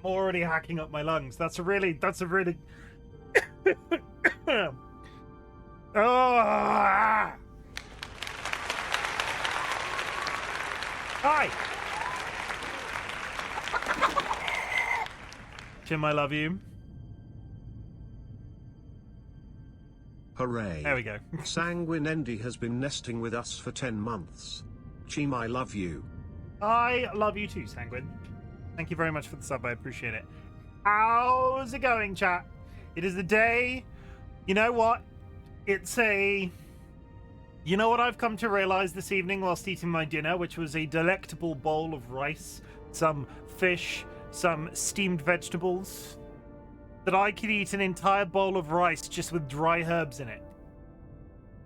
I'm already hacking up my lungs. That's a really oh. Hi. Chim, I love you. Hooray. There we go. Sanguine Andy has been nesting with us for 10 months. Chim, I love you. I love you too, Sanguine. Thank you very much for the sub. I appreciate it. How's it going, chat? It is the day. You know what? You know what I've come to realize this evening whilst eating my dinner, which was a delectable bowl of rice, some fish, some steamed vegetables, that I could eat an entire bowl of rice just with dry herbs in it.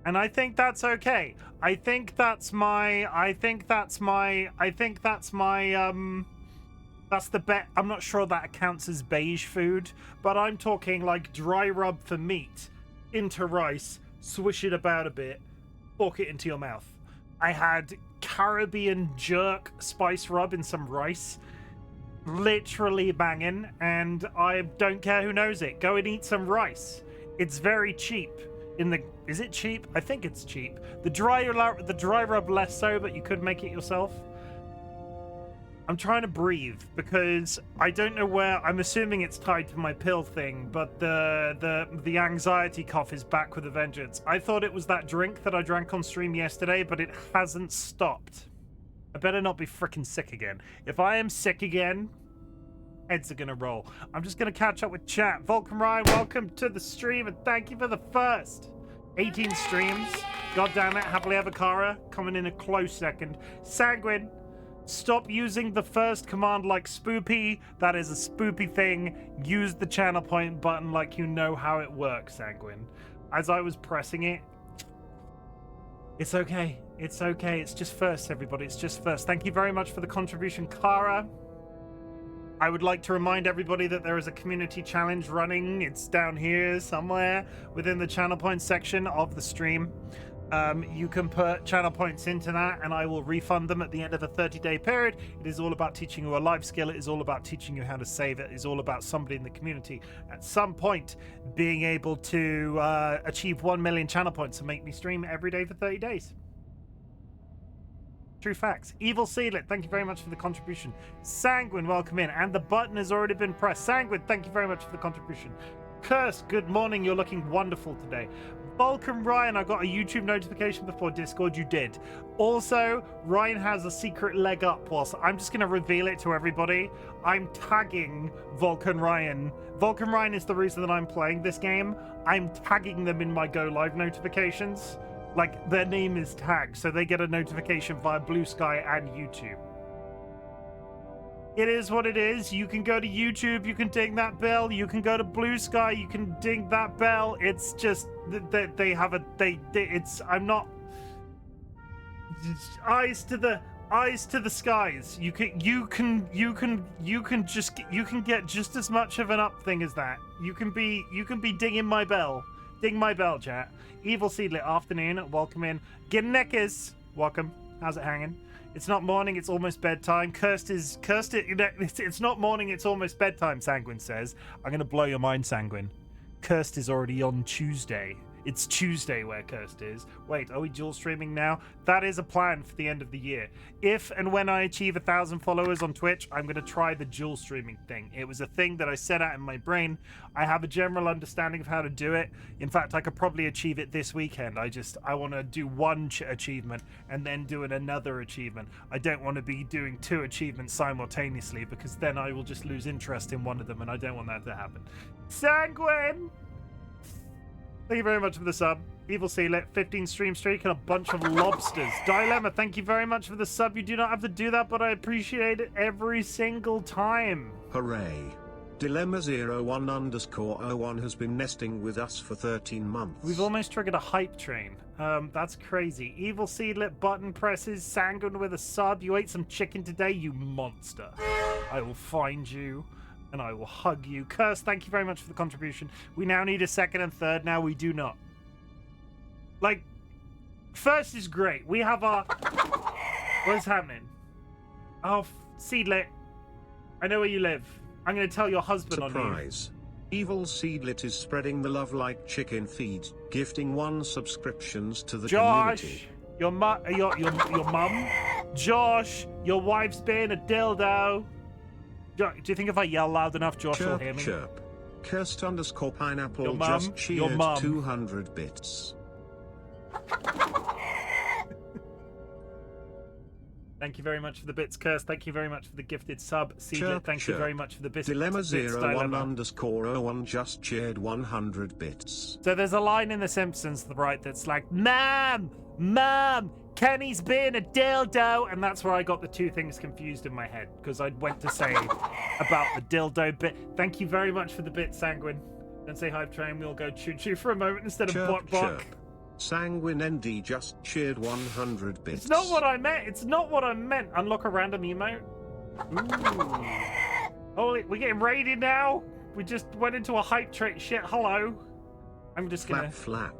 And I think that's okay. That's the bet. I'm not sure that counts as beige food, but I'm talking like dry rub for meat into rice, swish it about a bit, fork it into your mouth. I had Caribbean jerk spice rub in some rice, literally banging, and I don't care who knows it. Go and eat some rice. It's very cheap. Is it cheap? I think it's cheap. The dry rub less so, but you could make it yourself. I'm trying to breathe because I don't know where. I'm assuming it's tied to my pill thing, but the anxiety cough is back with a vengeance. I thought it was that drink that I drank on stream yesterday, but it hasn't stopped. I better not be freaking sick again. If I am sick again, heads are gonna roll. I'm just gonna catch up with chat. Vulcan Ryan, welcome to the stream, and thank you for the first 18 streams. God damn it, Happily Ever Kara coming in a close second. Sanguine, stop using the first command like spoopy. That is a spoopy thing. Use the channel point button like you know how it works, Sanguine. As I was pressing it, it's okay. It's okay. It's just first, everybody. It's just first. Thank you very much for the contribution, Kara. I would like to remind everybody that there is a community challenge running. It's down here somewhere within the channel points section of the stream. You can put channel points into that and I will refund them at the end of a 30-day period. It is all about teaching you a life skill. It is all about teaching you how to save it. It is all about somebody in the community at some point being able to achieve 1 million channel points and make me stream every day for 30 days. True facts. Evil Seedlet, thank you very much for the contribution. Sanguine, welcome in. And the button has already been pressed. Sanguine, thank you very much for the contribution. Curse, good morning. You're looking wonderful today. Vulcan Ryan, I got a YouTube notification before Discord. You did. Also, Ryan has a secret leg up. Whilst I'm just going to reveal it to everybody. I'm tagging Vulcan Ryan. Vulcan Ryan is the reason that I'm playing this game. I'm tagging them in my Go Live notifications. Like, their name is tagged, so they get a notification via Blue Sky and YouTube. It is what it is. You can go to YouTube, you can ding that bell. You can go to Blue Sky, you can ding that bell. It's just that they have a it's I'm not eyes to the skies. You can get just as much of an up thing as that. You can be dinging my bell. Ding my bell, chat. Evil Seedlet, afternoon. Welcome in. Ginneckers, welcome. How's it hanging? It's not morning, it's almost bedtime. It's not morning, it's almost bedtime, Sanguine says. I'm going to blow your mind, Sanguine. Cursed is already on Tuesday. It's Tuesday where Cursed is. Wait, are we dual streaming now? That is a plan for the end of the year. If and when I achieve 1,000 followers on Twitch, I'm going to try the dual streaming thing. It was a thing that I set out in my brain. I have a general understanding of how to do it. In fact, I could probably achieve it this weekend. I want to do one achievement and then do another achievement. I don't want to be doing 2 achievements simultaneously because then I will just lose interest in one of them and I don't want that to happen. Sanguine! Thank you very much for the sub. Evil Sealet, 15 stream streak and a bunch of lobsters. Dilemma, thank you very much for the sub. You do not have to do that, but I appreciate it every single time. Hooray. Dilemma01_01 has been nesting with us for 13 months. We've almost triggered a hype train. That's crazy. Evil Seedlet button presses. Sanguine with a sub. You ate some chicken today, you monster. I will find you. And I will hug you. Curse, thank you very much for the contribution. We now need a second and third. Now we do not. Like, first is great. We have our... What's happening? Oh, Seedlet. I know where you live. I'm going to tell your husband on you. Surprise. Evil Seedlet is spreading the love like chicken feed, gifting 1 subscriptions to the community. Josh, your mum. Josh, your wife's being a dildo. Do you think if I yell loud enough, Josh will hear me? Chirp. Cursed_pineapple Your mum, just your cheered mum. 200 bits. Thank you very much for the bits, Curse. Thank you very much for the gifted sub. Seedlet, Chirp, thank you chirp. very much for the bits. Dilemma01_01 just cheered 100 bits. So there's a line in The Simpsons, right, that's like, Mom, Kenny's being a dildo. And that's where I got the two things confused in my head, because I went to say about the dildo bit. Thank you very much for the bit, Sanguine. Don't say hype train, we'll go choo-choo for a moment instead of Chirp, bok. chirp. Sanguine ND just cheered 100 bits. It's not what I meant. It's not what I meant. Unlock a random emote. Ooh. Oh, we're getting raided now? We just went into a hype trait shit. Hello. I'm just gonna... Flap.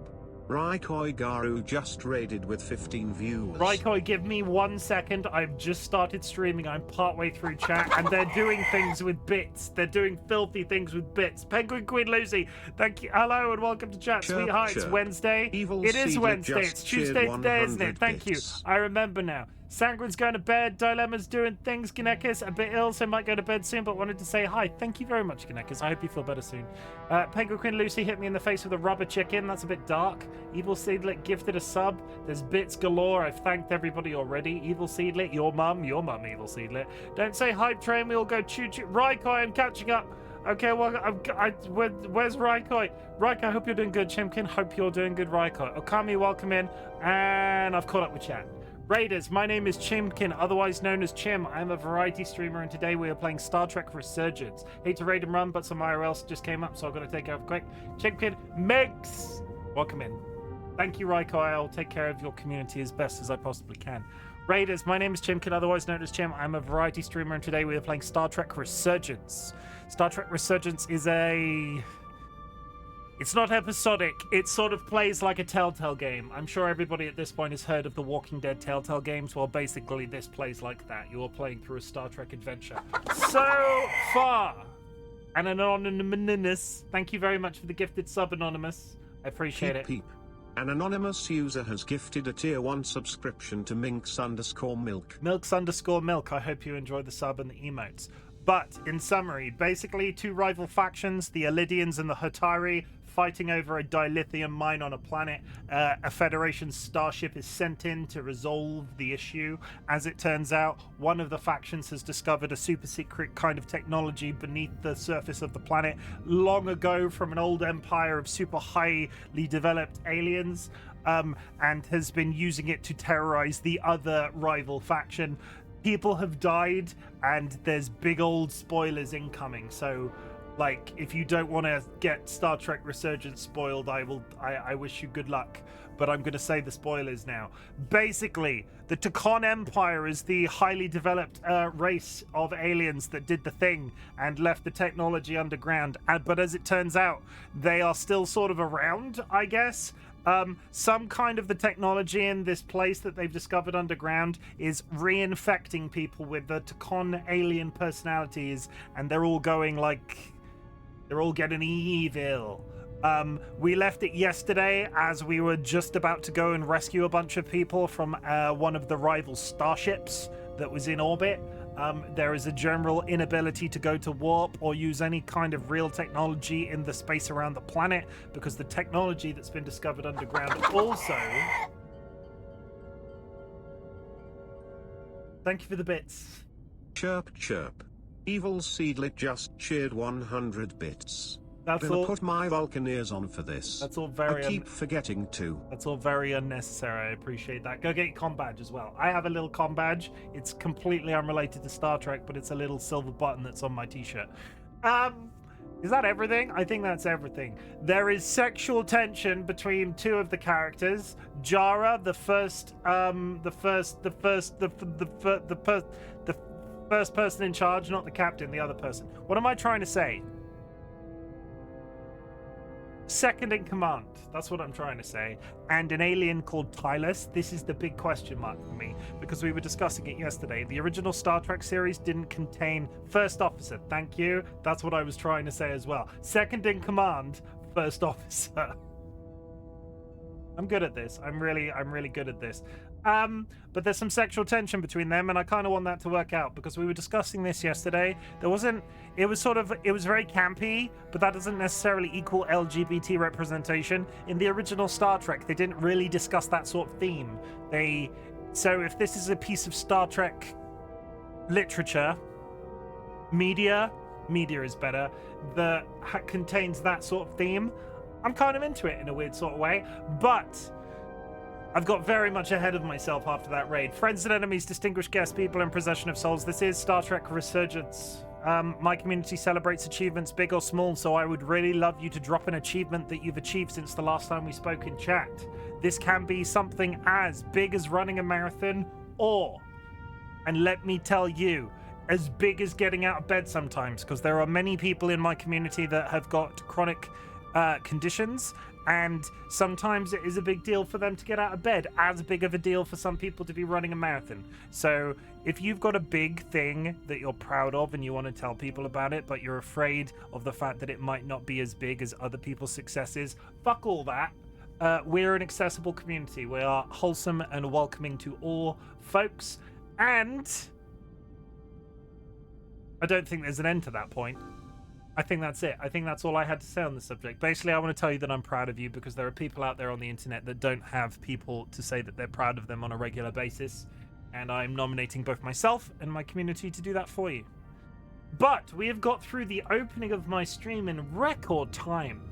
Raikoi Garu just raided with 15 viewers. Raikoi, give me 1 second. I've just started streaming. I'm partway through chat, and they're doing things with bits. They're doing filthy things with bits. Penguin Queen Lucy, thank you. Hello and welcome to chat. Chirp, Sweetheart, it's chirp. Wednesday. Evil It is Seedlet Wednesday. just It's Tuesday cheered today, isn't it? 100 Thank you. bits. I remember now. Sanguine's going to bed. Dilemma's doing things. Ginekis a bit ill, so might go to bed soon, but wanted to say hi. Thank you very much, Ginekis. I hope you feel better soon. Penguin Queen Lucy hit me in the face with a rubber chicken. That's a bit dark. Evil Seedlet gifted a sub. There's bits galore. I've thanked everybody already. Evil Seedlet, your mum, Evil Seedlet. Don't say hype train. We'll go choo-choo. Raikoi, I'm catching up. Okay, well, where's Raikoi? Raikoi, I hope you're doing good, Chimken. Hope you're doing good, Raikoi. Okami, welcome in. And I've caught up with chat. Raiders, my name is Chimken, otherwise known as Chim. I'm a variety streamer, and today we are playing Star Trek Resurgence. Hate to raid and run, but some IRLs just came up, so I've got to take care of quick. Chimken, Megs, welcome in. Thank you, Raikoi. I'll take care of your community as best as I possibly can. Raiders, my name is Chimken, otherwise known as Chim. I'm a variety streamer, and today we are playing Star Trek Resurgence. Star Trek Resurgence is It's not episodic. It sort of plays like a Telltale game. I'm sure everybody at this point has heard of the Walking Dead Telltale games. Well, basically, this plays like that. You're playing through a Star Trek adventure. So far, an anonymous. Thank you very much for the gifted sub, Anonymous. I appreciate it. Peep. An anonymous user has gifted a tier 1 subscription to Minx_Milk. Milk. I hope you enjoy the sub and the emotes. But, in summary, basically two rival factions, the Elidians and the Hotari, fighting over a dilithium mine on a planet. A Federation starship is sent in to resolve the issue. As it turns out, one of the factions has discovered a super secret kind of technology beneath the surface of the planet long ago from an old empire of super highly developed aliens, and has been using it to terrorize the other rival faction. People have died, and there's big old spoilers incoming, so like, if you don't want to get Star Trek Resurgence spoiled, I wish you good luck, but I'm going to say the spoilers now. Basically, the Takon Empire is the highly developed race of aliens that did the thing and left the technology underground, but as it turns out, they are still sort of around, I guess. Some kind of the technology in this place that they've discovered underground is reinfecting people with the Takon alien personalities, and they're all going like... they're all getting evil. We left it yesterday as we were just about to go and rescue a bunch of people from one of the rival starships that was in orbit. There is a general inability to go to warp or use any kind of real technology in the space around the planet because the technology that's been discovered underground also... Thank you for the bits. Chirp chirp. Evil Seedlet just cheered 100 bits. That's Gonna all. put my Vulcaneers on for this. That's all very. I keep forgetting to. That's all very unnecessary. I appreciate that. Go get your comm badge as well. I have a little comm badge. It's completely unrelated to Star Trek, but it's a little silver button that's on my t-shirt. Is that everything? I think that's everything. There is sexual tension between two of the characters. Jara, the first person in charge, not the captain, the other person. What am I trying to say? second in command. That's what I'm trying to say. And an alien called Tylus. This is the big question mark for me, because we were discussing it yesterday. The original Star Trek series didn't contain first officer. Thank you. That's what I was trying to say as well. Second in command, first officer. I'm good at this. I'm really good at this. But there's some sexual tension between them, and I kind of want that to work out, because we were discussing this yesterday. It was very campy, but that doesn't necessarily equal LGBT representation. In the original Star Trek, they didn't really discuss that sort of theme. So if this is a piece of Star Trek literature, media is better, that contains that sort of theme, I'm kind of into it in a weird sort of way, but I've got very much ahead of myself after that raid. Friends and enemies, distinguished guests, people in possession of souls. This is Star Trek Resurgence. My community celebrates achievements, big or small, so I would really love you to drop an achievement that you've achieved since the last time we spoke in chat. This can be something as big as running a marathon, or, and let me tell you, as big as getting out of bed sometimes, because there are many people in my community that have got chronic conditions, and sometimes it is a big deal for them to get out of bed, as big of a deal for some people to be running a marathon. So if you've got a big thing that you're proud of and you want to tell people about it, but you're afraid of the fact that it might not be as big as other people's successes, fuck all that. We're an accessible community. We are wholesome and welcoming to all folks, and I don't think there's an end to that point. I think that's it. I think that's all I had to say on the subject. Basically, I want to tell you that I'm proud of you, because there are people out there on the internet that don't have people to say that they're proud of them on a regular basis, and I'm nominating both myself and my community to do that for you. But we have got through the opening of my stream in record time.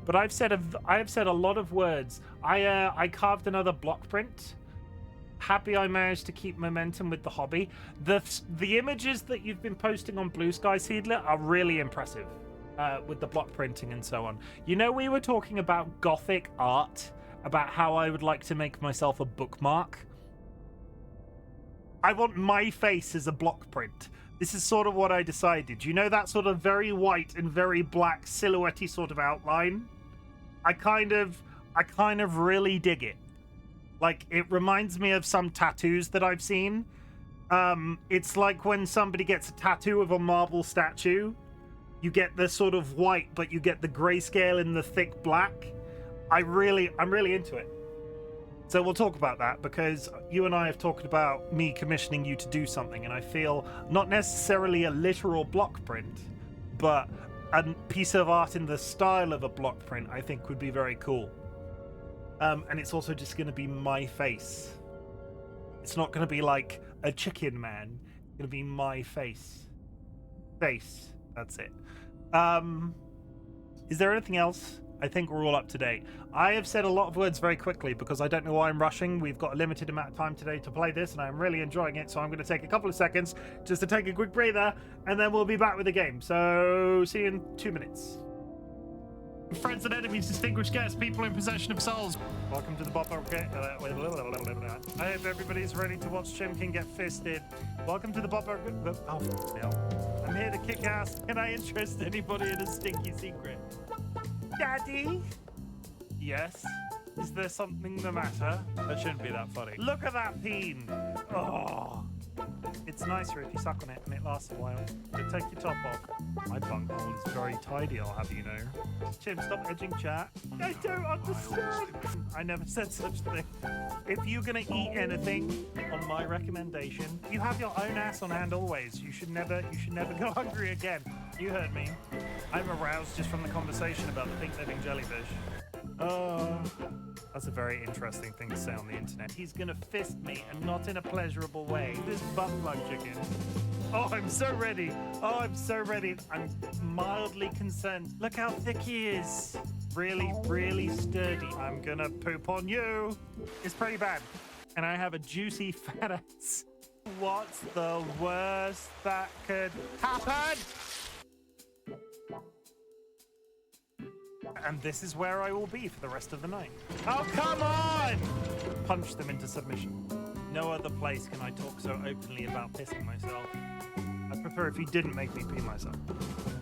But I have said a lot of words. I carved another block print. Happy I managed to keep momentum with the hobby. The images that you've been posting on Blue Sky Seedler are really impressive, with the block printing and so on. You know, we were talking about gothic art, about how I would like to make myself a bookmark. I want my face as a block print. This is sort of what I decided. You know, that sort of very white and very black silhouette-y sort of outline? I kind of really dig it. Like, it reminds me of some tattoos that I've seen. It's like when somebody gets a tattoo of a marble statue. You get the sort of white, but you get the grayscale in the thick black. I'm really into it. So we'll talk about that, because you and I have talked about me commissioning you to do something, and I feel not necessarily a literal block print, but a piece of art in the style of a block print I think would be very cool. And it's also just going to be my face. It's not going to be like a chicken man. It's going to be my face. That's it. Is there anything else? I think we're all up to date. I have said a lot of words very quickly because I don't know why I'm rushing. We've got a limited amount of time today to play this, and I'm really enjoying it. So I'm going to take a couple of seconds just to take a quick breather, and then we'll be back with the game. So see you in 2 minutes. Friends and enemies, distinguished guests, people in possession of souls. Welcome to the Bob. Okay. I hope everybody's ready to watch Chimken get fisted. Welcome to the Bob. Oh, hell. I'm here to kick ass. Can I interest anybody in a stinky secret? Daddy? Yes? Is there something the matter? That shouldn't be that funny. Look at that peen. Oh. It's nicer if you suck on it and it lasts a while. But take your top off. My bunghole is very tidy, I'll have you know. Chim, stop edging chat. I don't understand. I never said such a thing. If you're gonna eat anything, on my recommendation, you have your own ass on hand always. You should never go hungry again. You heard me. I'm aroused just from the conversation about the pink living jellyfish. Oh, that's a very interesting thing to say on the internet. He's gonna fist me, and not in a pleasurable way. This butt plug chicken. Oh, I'm so ready. Oh, I'm so ready. I'm mildly concerned. Look how thick he is. Really, really sturdy. I'm gonna poop on you. It's pretty bad. And I have a juicy fat ass. What's the worst that could happen? And this is where I will be for the rest of the night. Oh, come on! Punch them into submission. No other place can I talk so openly about pissing myself. I'd prefer if you didn't make me pee myself.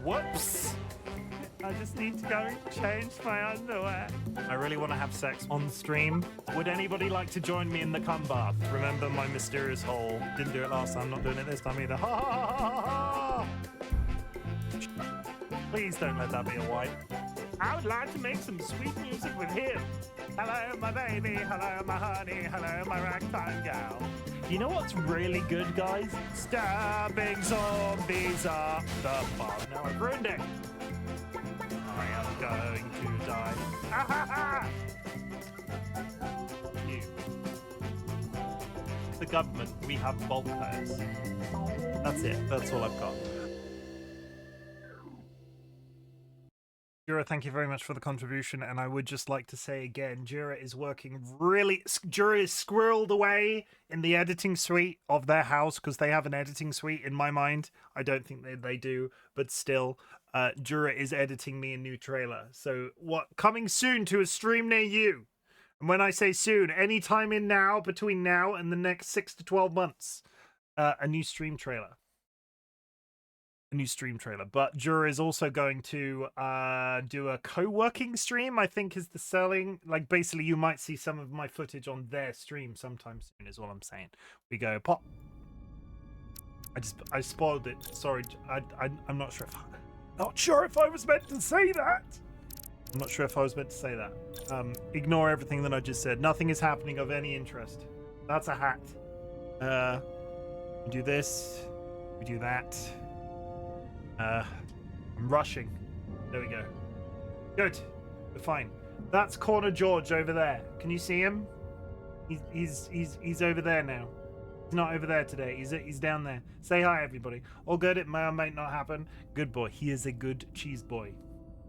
Whoops! I just need to go change my underwear. I really want to have sex on stream. Would anybody like to join me in the cum bath? Remember my mysterious hole. Didn't do it last time, not doing it this time either. Ha ha ha ha ha! Please don't let that be a wipe. I would like to make some sweet music with him. Hello, my baby. Hello, my honey. Hello, my ragtime gal. You know what's really good, guys? Stabbing zombies up the butt. Now I've ruined it. I am going to die. Ah, ha, ha. You. The government, we have bulkheads. That's it. That's all I've got. Jura, thank you very much for the contribution, and I would just like to say again, Jura is working really... Jura is squirreled away in the editing suite of their house, because they have an editing suite in my mind. I don't think they do, but still, Jura is editing me a new trailer. So, coming soon to a stream near you. And when I say soon, any time in now, between now and the next 6 to 12 months, a new stream trailer. New stream trailer, but Jura is also going to do a co-working stream, I think is the selling. Like, basically you might see some of my footage on their stream sometime soon is all I'm saying. We go pop. I spoiled it, sorry. I'm not sure if I was meant to say that. I'm not sure if I was meant to say that. Ignore everything that I just said. Nothing is happening of any interest. That's a hat. We do this, we do that. I'm rushing. There we go. Good. We're fine. That's Corner George over there. Can you see him? He's over there now. He's not over there today. He's down there. Say hi, everybody. All good. It may or may not happen. Good boy. He is a good cheese boy.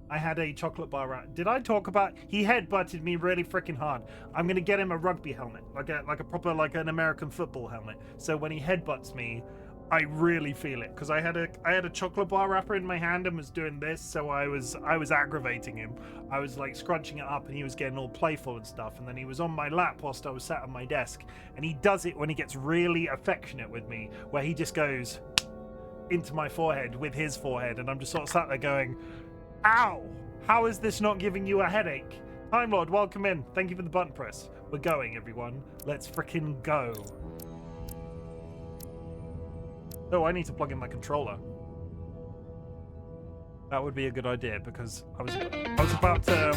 I had a chocolate bar. Did I talk about? He headbutted me really freaking hard. I'm gonna get him a rugby helmet, like a proper an American football helmet. So when he headbutts me, I really feel it, because I had a chocolate bar wrapper in my hand and was doing this, so I was aggravating him. I was like scrunching it up, and he was getting all playful and stuff. And then he was on my lap whilst I was sat on my desk, and he does it when he gets really affectionate with me, where he just goes into my forehead with his forehead, and I'm just sort of sat there going, "Ow! How is this not giving you a headache?" Time Lord, welcome in. Thank you for the button press. We're going, everyone. Let's freaking go. Oh, I need to plug in my controller. That would be a good idea, because I was about to...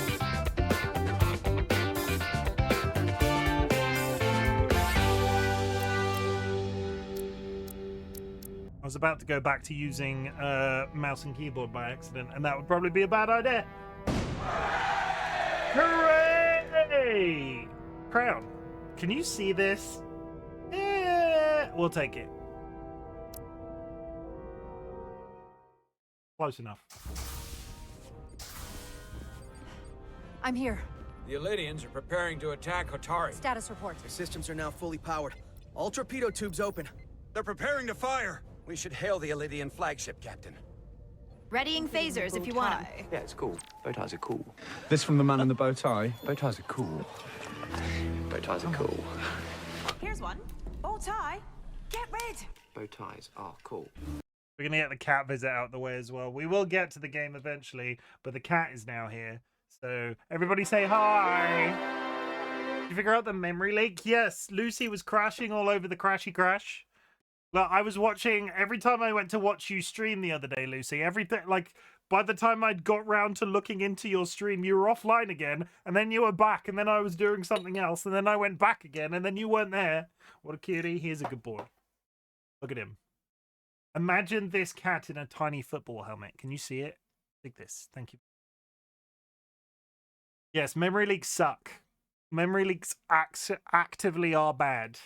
I was about to go back to using mouse and keyboard by accident, and that would probably be a bad idea. Hooray! Crown, can you see this? Yeah, we'll take it. Close enough. I'm here. The Elydians are preparing to attack Hatari. Status report. Their systems are now fully powered. All torpedo tubes open. They're preparing to fire. We should hail the Elydian flagship, Captain. Readying phasers if you want 'em. Yeah, it's cool. Bow ties are cool. This from the man in the bow tie. Bow ties are cool. Bow ties are cool. Here's one. Bow tie. Get rid. Bow ties are cool. We're going to get the cat visit out the way as well. We will get to the game eventually, but the cat is now here. So everybody say hi. Did you figure out the memory leak? Yes, Lucy was crashing all over the crashy crash. Like, I was watching, every time I went to watch you stream the other day, Lucy, everything, like, by the time I'd got round to looking into your stream, you were offline again, and then you were back, and then I was doing something else, and then I went back again, and then you weren't there. What a cutie. He's a good boy. Look at him. Imagine this cat in a tiny football helmet. Can you see it? Like this. Thank you. Yes, memory leaks suck. Memory leaks actively are bad.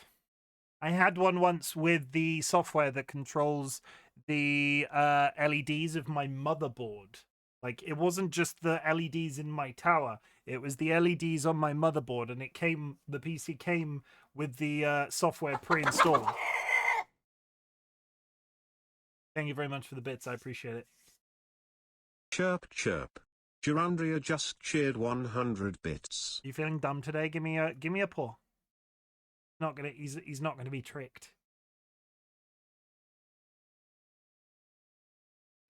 I had one once with the software that controls the LEDs of my motherboard. Like, it wasn't just the LEDs in my tower. It was the LEDs on my motherboard, and the PC came with the software pre-installed. Thank you very much for the bits. I appreciate it. Chirp chirp. Durandria just cheered 100 bits. You feeling dumb today? Give me a paw. He's not gonna be tricked.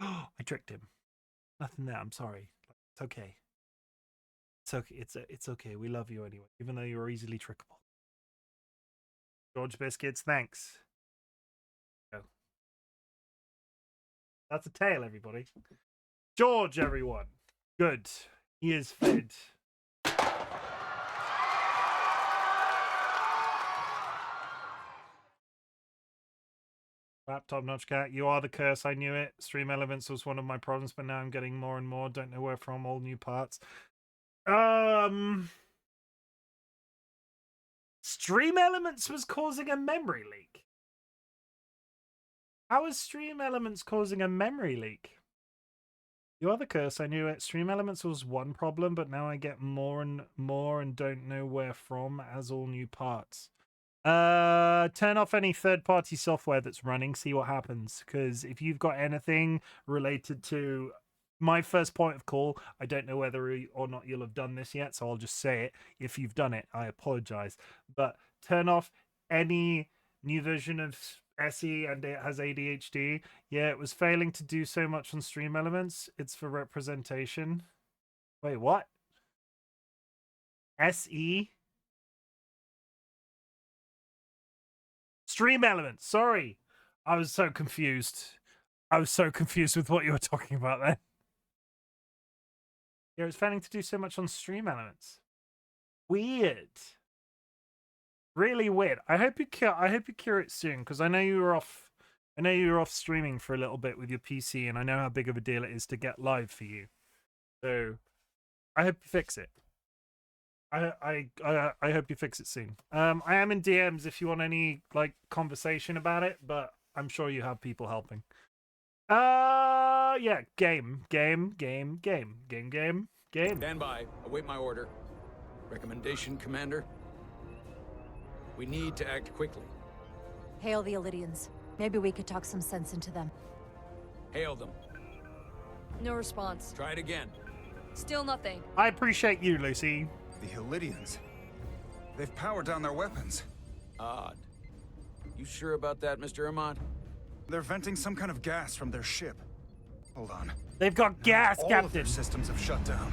Oh, I tricked him. Nothing there. I'm sorry. It's okay. It's okay. It's okay. We love you anyway, even though you're easily trickable. George Biscuits, thanks. Oh. That's a tail, everybody. George, everyone. Good. He is fed. Laptop Notch Cat, you are the curse. I knew it. Stream Elements was one of my problems, but now I'm getting more and more. Don't know where from. All new parts. Stream Elements was causing a memory leak. How is Stream Elements causing a memory leak? You are the curse. I knew it. Stream Elements was one problem, but now I get more and more and don't know where from as all new parts. Turn off any third-party software that's running, see what happens. Because if you've got anything related to my first point of call, I don't know whether or not you'll have done this yet, so I'll just say it. If you've done it, I apologize. But turn off any new version of SE and it has ADHD. Yeah, it was failing to do so much on Stream Elements. It's for representation. Wait, what? SE? Stream Elements. Sorry. I was so confused. I was so confused with what you were talking about there. Yeah, it's failing to do so much on Stream Elements. Weird. Really weird. I hope you cure it soon, because I know you were off. I know you were off streaming for a little bit with your PC, and I know how big of a deal it is to get live for you. So I hope you fix it. I hope you fix it soon. I am in DMs if you want any like conversation about it, but I'm sure you have people helping. Yeah, game. Stand by. Await my order. Recommendation, Commander. We need to act quickly. Hail the Illydians. Maybe we could talk some sense into them. Hail them. No response. Try it again. Still nothing. I appreciate you, Lucy. The Illydians. They've powered down their weapons. Odd. You sure about that, Mr. Ahmad? They're venting some kind of gas from their ship. Hold on. They've got gas, All Captain. of their systems have shut down.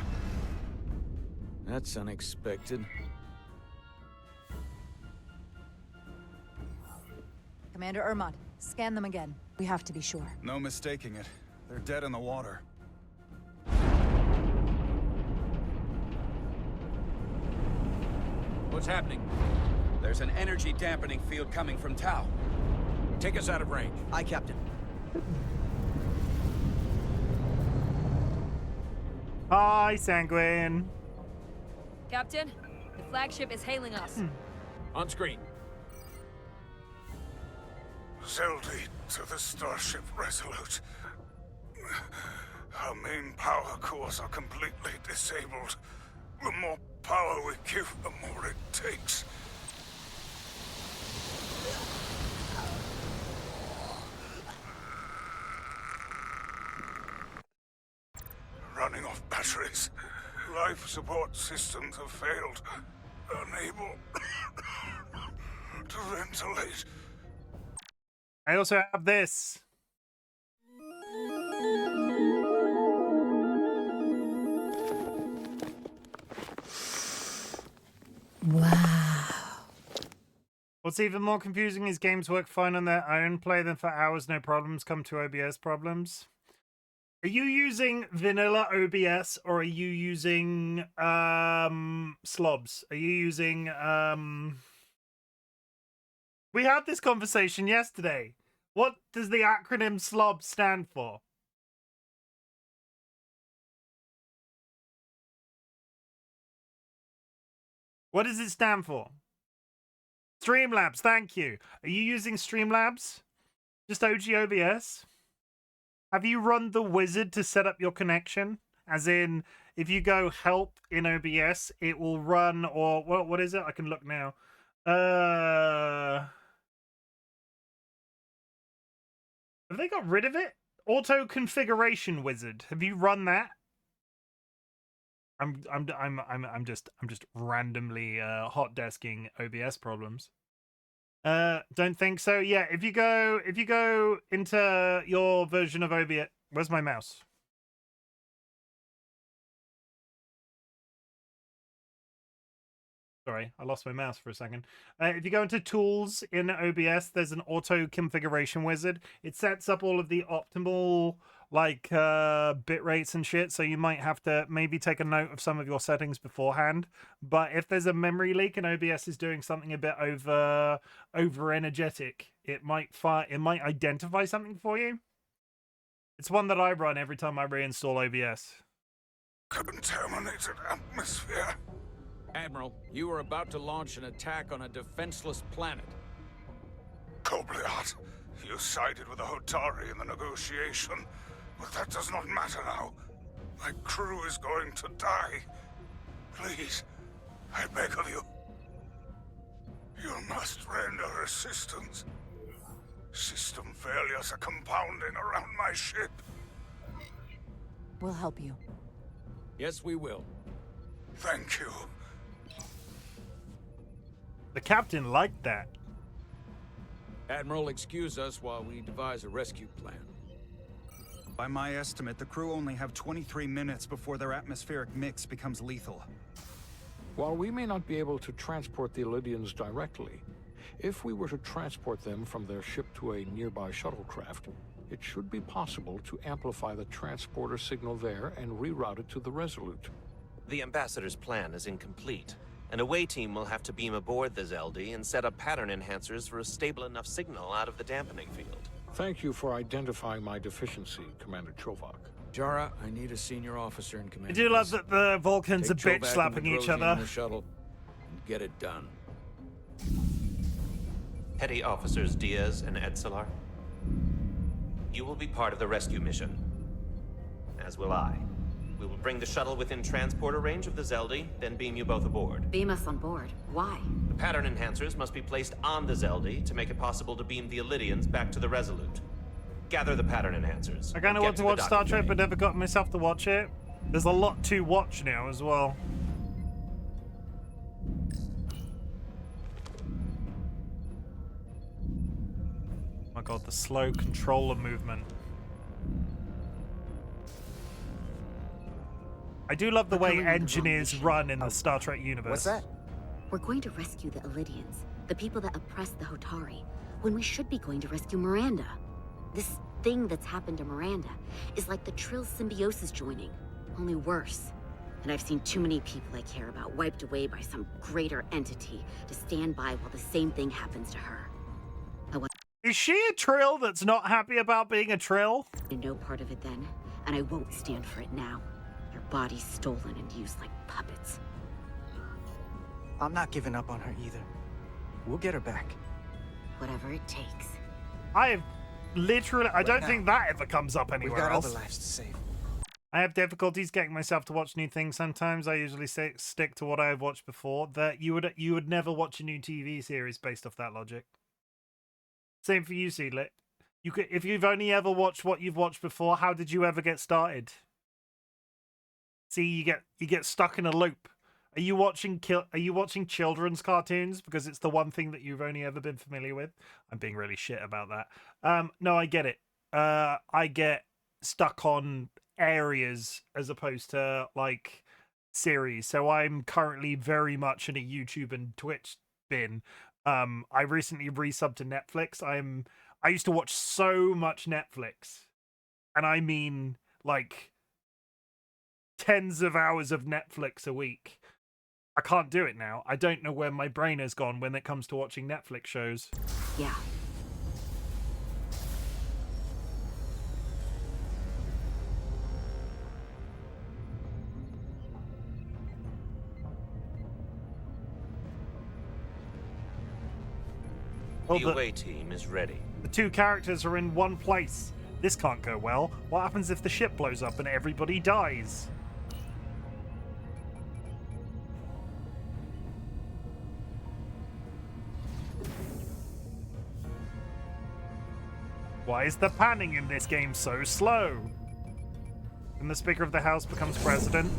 That's unexpected. Commander Ermont, scan them again. We have to be sure. No mistaking it. They're dead in the water. What's happening? There's an energy dampening field coming from Tau. Take us out of range. Aye, Captain. Hi, Sanguine. Captain, the flagship is hailing us. On screen. Zeldy to the Starship Resolute. Our main power cores are completely disabled. The more power we give, the more it takes. Running off batteries. Life support systems have failed. Unable to ventilate. I also have this. Wow. What's even more confusing is games work fine on their own, play them for hours, no problems, come to OBS problems. Are you using vanilla OBS or are you using slobs? Are you using We had this conversation yesterday. What does the acronym SLOB stand for? What does it stand for? Streamlabs, thank you. Are you using Streamlabs? Just OG OBS? Have you run the wizard to set up your connection? As in, if you go help in OBS, it will run, or what is it? I can look now. Have they got rid of it? Auto configuration wizard. Have you run that? I'm just randomly hot desking OBS problems. Don't think so. Yeah, if you go into your version of OBS, where's my mouse? Sorry, I lost my mouse for a second. If you go into Tools in OBS, there's an auto configuration wizard. It sets up all of the optimal bit rates and shit, so you might have to maybe take a note of some of your settings beforehand. But if there's a memory leak and OBS is doing something a bit over energetic, it might identify something for you. It's one that I run every time I reinstall OBS. Contaminated atmosphere. Admiral, you are about to launch an attack on a defenseless planet. Kobliat, you sided with the Hotari in the negotiation, but that does not matter now. My crew is going to die. Please, I beg of you. You must render assistance. System failures are compounding around my ship. We'll help you. Yes, we will. Thank you. The captain liked that. Admiral, excuse us while we devise a rescue plan. By my estimate, the crew only have 23 minutes before their atmospheric mix becomes lethal. While we may not be able to transport the Illydians directly, if we were to transport them from their ship to a nearby shuttlecraft, it should be possible to amplify the transporter signal there and reroute it to the Resolute. The Ambassador's plan is incomplete. An away team will have to beam aboard the Zeldi and set up pattern enhancers for a stable enough signal out of the dampening field. Thank you for identifying my deficiency, Commander Chovak. Jara, I need a senior officer in command. I do love that the Vulcans are bitch slapping each other. The shuttle and get it done. Petty Officers Diaz and Edselar, you will be part of the rescue mission, as will I. We will bring the shuttle within transporter range of the Zeldi, then beam you both aboard. Beam us on board. Why? The pattern enhancers must be placed on the Zeldi to make it possible to beam the Illydians back to the Resolute. Gather the pattern enhancers. I kind of want to watch Star Trek, but never got myself to watch it. There's a lot to watch now as well. Oh my god, the slow controller movement. I do love the way engineers run in the Star Trek universe. What's that? We're going to rescue the Illydians, the people that oppress the Hotari, when we should be going to rescue Miranda. This thing that's happened to Miranda is like the Trill symbiosis joining, only worse. And I've seen too many people I care about wiped away by some greater entity to stand by while the same thing happens to her. Is she a Trill that's not happy about being a Trill? No part of it then, and I won't stand for it now. Your body's stolen and used like puppets. I'm not giving up on her either. We'll get her back. Whatever it takes. I have literally... I don't think that ever comes up anywhere We've got else. other lives to save. I have difficulties getting myself to watch new things sometimes. I usually stick to what I have watched before. That you would never watch a new TV series based off that logic. Same for you, Seedlit. You could, if you've only ever watched what you've watched before, how did you ever get started? See, you get stuck in a loop. Are you watching children's cartoons because it's the one thing that you've only ever been familiar with? I'm being really shit about that. No, I get it. I get stuck on areas as opposed to like series. So I'm currently very much in a YouTube and Twitch bin. I recently resubbed to Netflix. I used to watch so much Netflix, and I mean like tens of hours of Netflix a week. I can't do it now. I don't know where my brain has gone when it comes to watching Netflix shows. Yeah. The away team is ready. The two characters are in one place. This can't go well. What happens if the ship blows up and everybody dies? Why is the panning in this game so slow? And the Speaker of the House becomes president.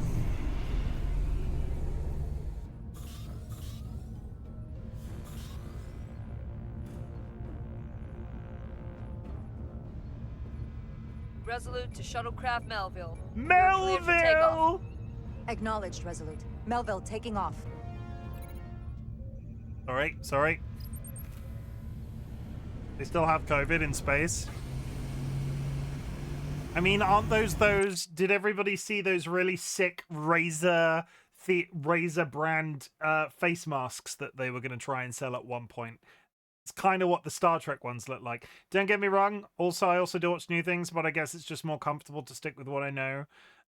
Resolute to shuttlecraft Melville. Melville! Acknowledged, Resolute. Melville taking off. Sorry. They still have COVID in space. I mean, aren't those? Did everybody see those really sick Razer brand face masks that they were going to try and sell at one point? It's kind of what the Star Trek ones look like. Don't get me wrong. Also, I also do watch new things, but I guess it's just more comfortable to stick with what I know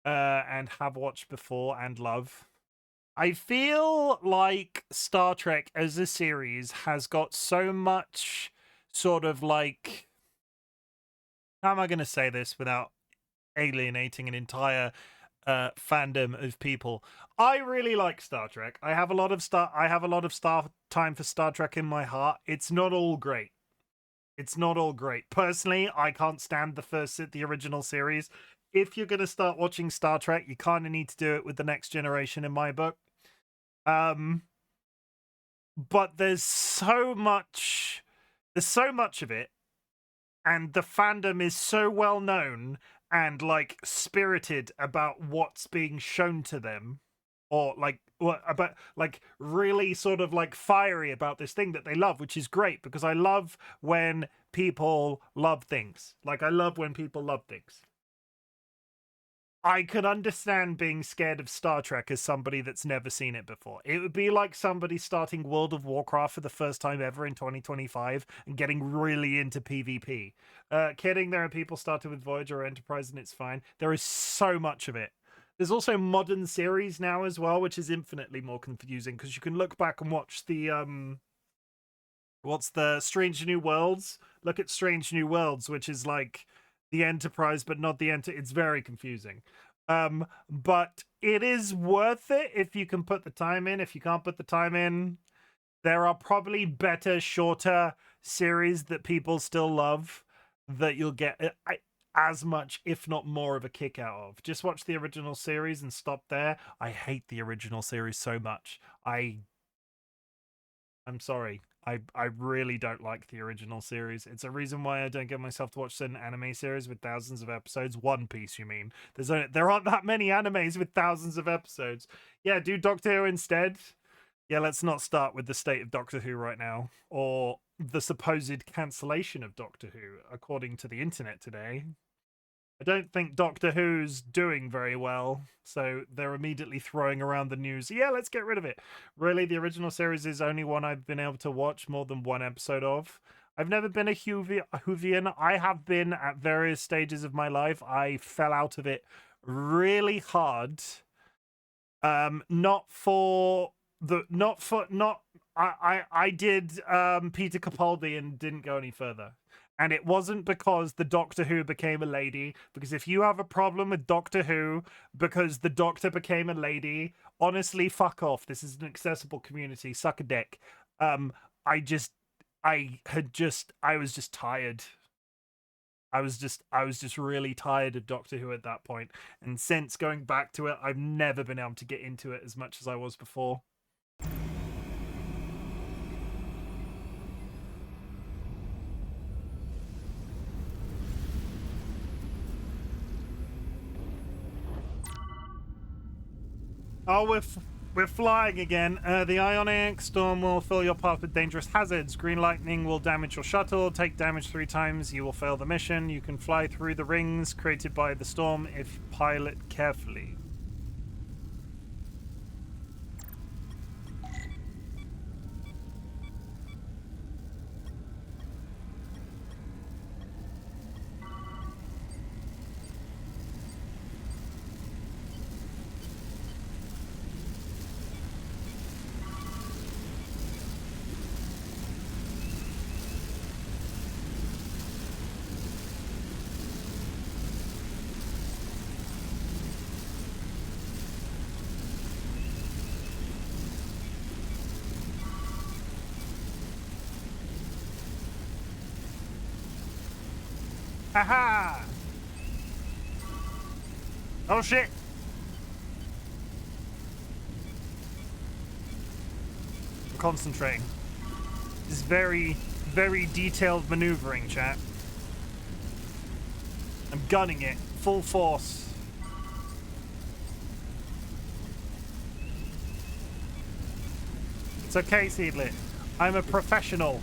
and have watched before and love. I feel like Star Trek as a series has got so much sort of like... How am I going to say this without alienating an entire fandom of people? I really like Star Trek. I have a lot of time for Star Trek in my heart. It's not all great. Personally, I can't stand the original series. If you're going to start watching Star Trek, you kind of need to do it with the next generation in my book. But there's so much of it, and the fandom is so well known and like spirited about what's being shown to them, or like what about like really sort of like fiery about this thing that they love, which is great because I love when people love things. Like I love when people love things. I could understand being scared of Star Trek as somebody that's never seen it before. It would be like somebody starting World of Warcraft for the first time ever in 2025 and getting really into PvP. Kidding, there are people starting with Voyager or Enterprise and it's fine. There is so much of it. There's also modern series now as well, which is infinitely more confusing because you can look back and watch the what's the Strange New Worlds? Look at Strange New Worlds, which is like the Enterprise, but not the it's very confusing. But it is worth it if you can put the time in. If you can't put the time in, there are probably better, shorter series that people still love that you'll get as much, if not more, of a kick out of. Just watch the original series and stop there. I hate the original series so much. I'm sorry. I really don't like the original series. It's a reason why I don't get myself to watch certain anime series with thousands of episodes. One Piece, you mean? There aren't that many animes with thousands of episodes. Yeah, do Doctor Who instead. Yeah, let's not start with the state of Doctor Who right now, or the supposed cancellation of Doctor Who, according to the internet today. I don't think Doctor Who's doing very well, so they're immediately throwing around the news. Yeah, let's get rid of it. Really, the original series is only one I've been able to watch more than one episode of. I've never been a Whovian. I have been at various stages of my life. I fell out of it really hard. I did Peter Capaldi and didn't go any further. And it wasn't because the Doctor Who became a lady, because if you have a problem with Doctor Who because the Doctor became a lady, honestly, fuck off. This is an accessible community. Suck a dick. I was just tired. I was just really tired of Doctor Who at that point. And since going back to it, I've never been able to get into it as much as I was before. Oh, we're flying again. The ionic storm will fill your path with dangerous hazards. Green lightning will damage your shuttle. Take damage 3 times. You will fail the mission. You can fly through the rings created by the storm if pilot carefully. Aha! Oh shit! I'm concentrating. This is very, very detailed maneuvering, chat. I'm gunning it, full force. It's okay, Seedlit. I'm a professional.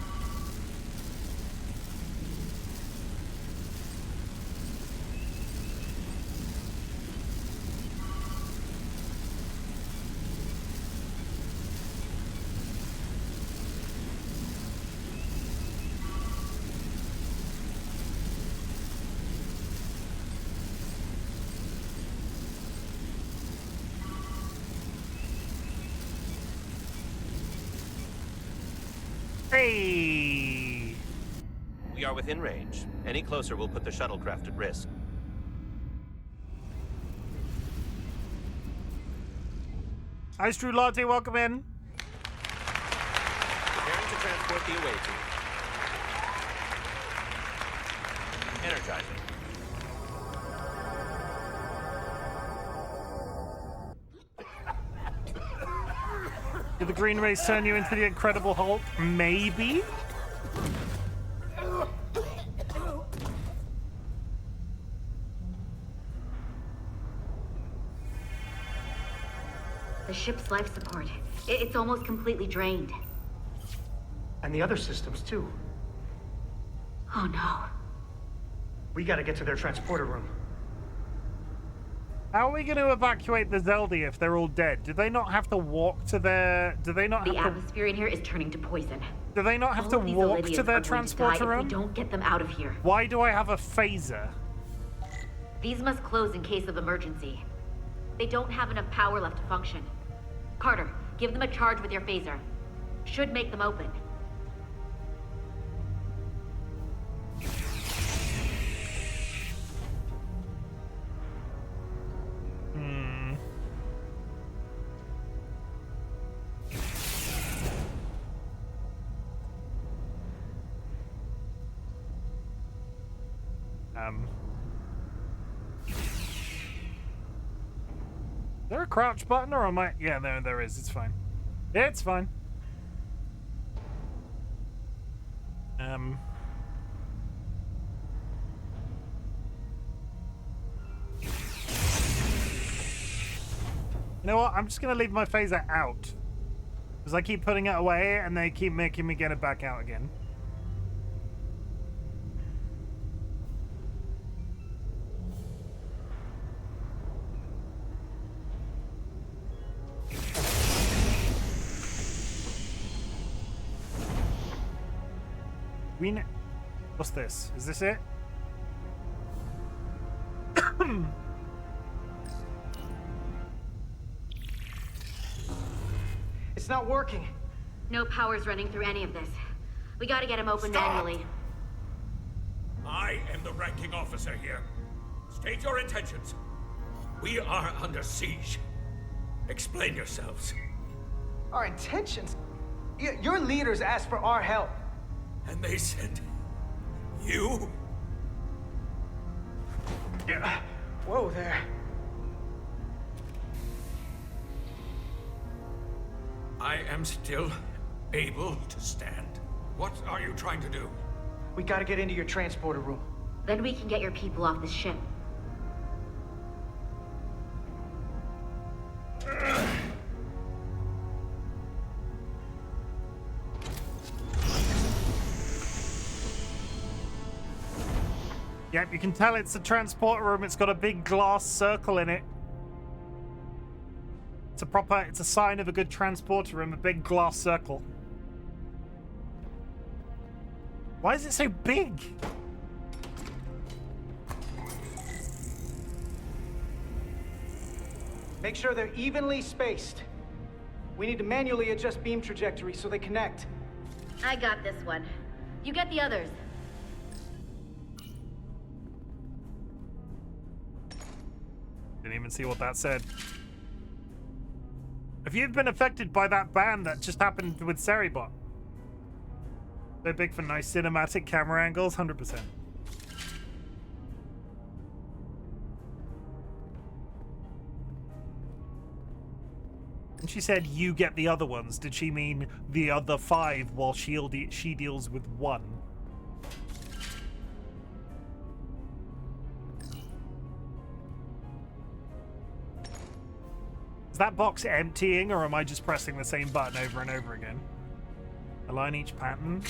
Hey! We are within range. Any closer will put the shuttlecraft at risk. Ice Drew Latte, welcome in. Preparing to transport the away team. Energizing. Did the green rays turn you into the Incredible Hulk? Maybe? The ship's life support. It's almost completely drained. And the other systems, too. Oh no. We gotta get to their transporter room. How are we going to evacuate the Zeldi if they're all dead? Do they not have to walk to their... Do they not The have atmosphere in here is turning to poison. Do they not have to walk to their transporter room? If we don't get them out of here. Why do I have a phaser? These must close in case of emergency. They don't have enough power left to function. Carter, give them a charge with your phaser. Should make them open. Is there a crouch button or am I... Yeah, there is. It's fine. It's fine. You know what? I'm just going to leave my phaser out. Because I keep putting it away and they keep making me get it back out again. What's this? Is this it? It's not working. No power's running through any of this. We gotta get him open manually. I am the ranking officer here. State your intentions. We are under siege. Explain yourselves. Our intentions? Your leaders asked for our help. And they sent you? Yeah. Whoa there. I am still able to stand. What are you trying to do? We gotta get into your transporter room. Then we can get your people off the ship. Yep, you can tell it's a transporter room. It's got a big glass circle in it. It's a sign of a good transporter room, a big glass circle. Why is it so big? Make sure they're evenly spaced. We need to manually adjust beam trajectory so they connect. I got this one. You get the others. Didn't even see what that said. Have you been affected by that ban that just happened with Seribot? They're big for nice cinematic camera angles, 100%. And she said, you get the other ones. Did she mean the other 5 while she deals with 1? Is that box emptying, or am I just pressing the same button over and over again? Align each pattern.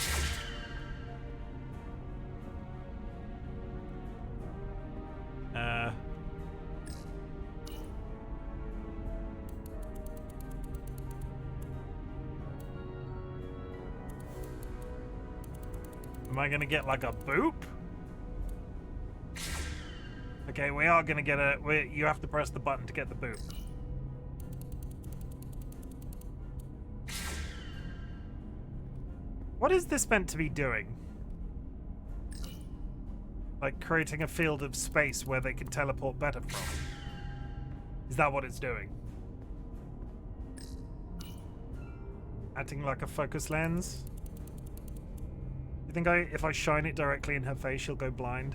Am I gonna get like a boop? Okay, we are gonna get a. You have to press the button to get the boop. What is this meant to be doing? Like creating a field of space where they can teleport better from? Is that what it's doing? Acting like a focus lens? You think if I shine it directly in her face, she'll go blind?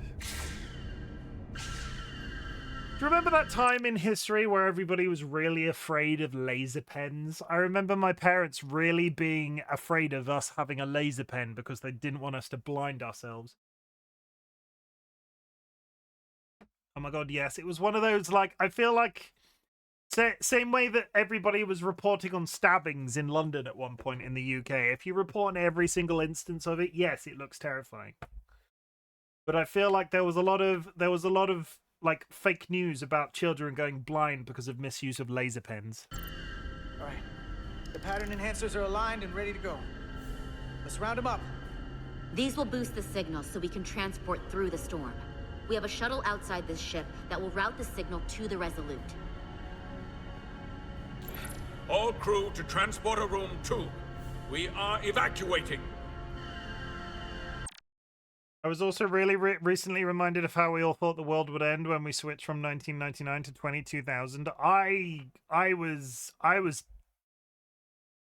Do you remember that time in history where everybody was really afraid of laser pens? I remember my parents really being afraid of us having a laser pen because they didn't want us to blind ourselves. Oh my god, yes. It was one of those, like, I feel like... Same way that everybody was reporting on stabbings in London at one point in the UK. If you report on every single instance of it, yes, it looks terrifying. But I feel like there was a lot of like fake news about children going blind because of misuse of laser pens. All right, the pattern enhancers are aligned and ready to go. Let's round them up. These will boost the signal so we can transport through the storm. We have a shuttle outside this ship that will route the signal to the Resolute. All crew to Transporter Room 2. We are evacuating. I was also really recently reminded of how we all thought the world would end when we switched from 1999 to 2000. I was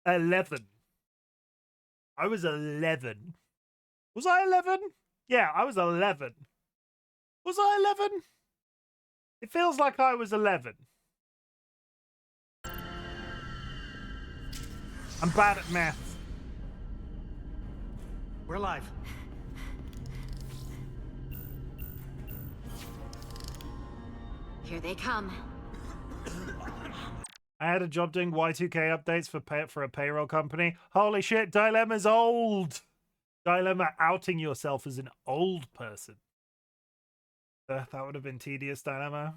11. I was 11. Was I 11? Yeah, I was 11. Was I 11? It feels like I was 11. I'm bad at math. We're live. Here they come. I had a job doing Y2K updates for a payroll company. Holy shit, Dilemma's old. Dilemma outing yourself as an old person. That would have been tedious, Dilemma.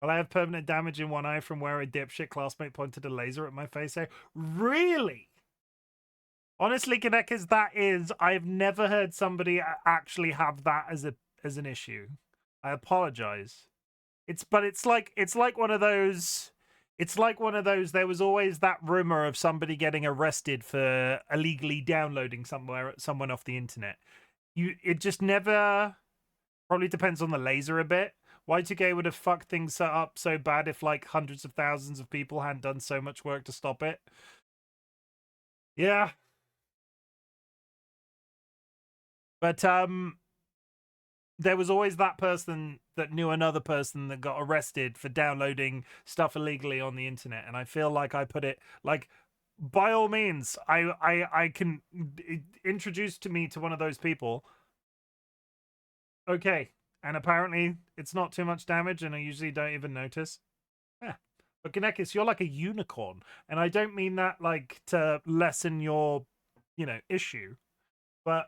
Well, I have permanent damage in one eye from where a dipshit classmate pointed a laser at my face. So, really? Honestly, Kanekis, I've never heard somebody actually have that as an issue. I apologize. It's like one of those. There was always that rumor of somebody getting arrested for illegally downloading someone off the internet. It just never. Probably depends on the laser a bit. Y2K would have fucked things up so bad if like hundreds of thousands of people hadn't done so much work to stop it. Yeah. But there was always that person that knew another person that got arrested for downloading stuff illegally on the internet. And I feel like I put it like, by all means, I can introduce me to one of those people. Okay. And apparently, it's not too much damage, and I usually don't even notice. Yeah. But Kanekis, you're like a unicorn. And I don't mean that, like, to lessen your, issue. But,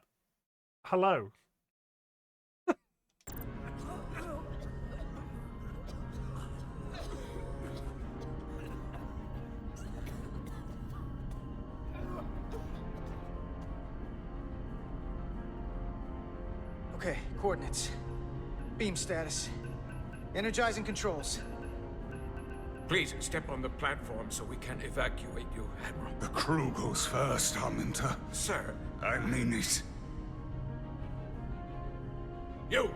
hello. Okay, coordinates. Beam status. Energizing controls. Please step on the platform so we can evacuate you, Admiral. The crew goes first, Arminta. Sir. I mean it. You!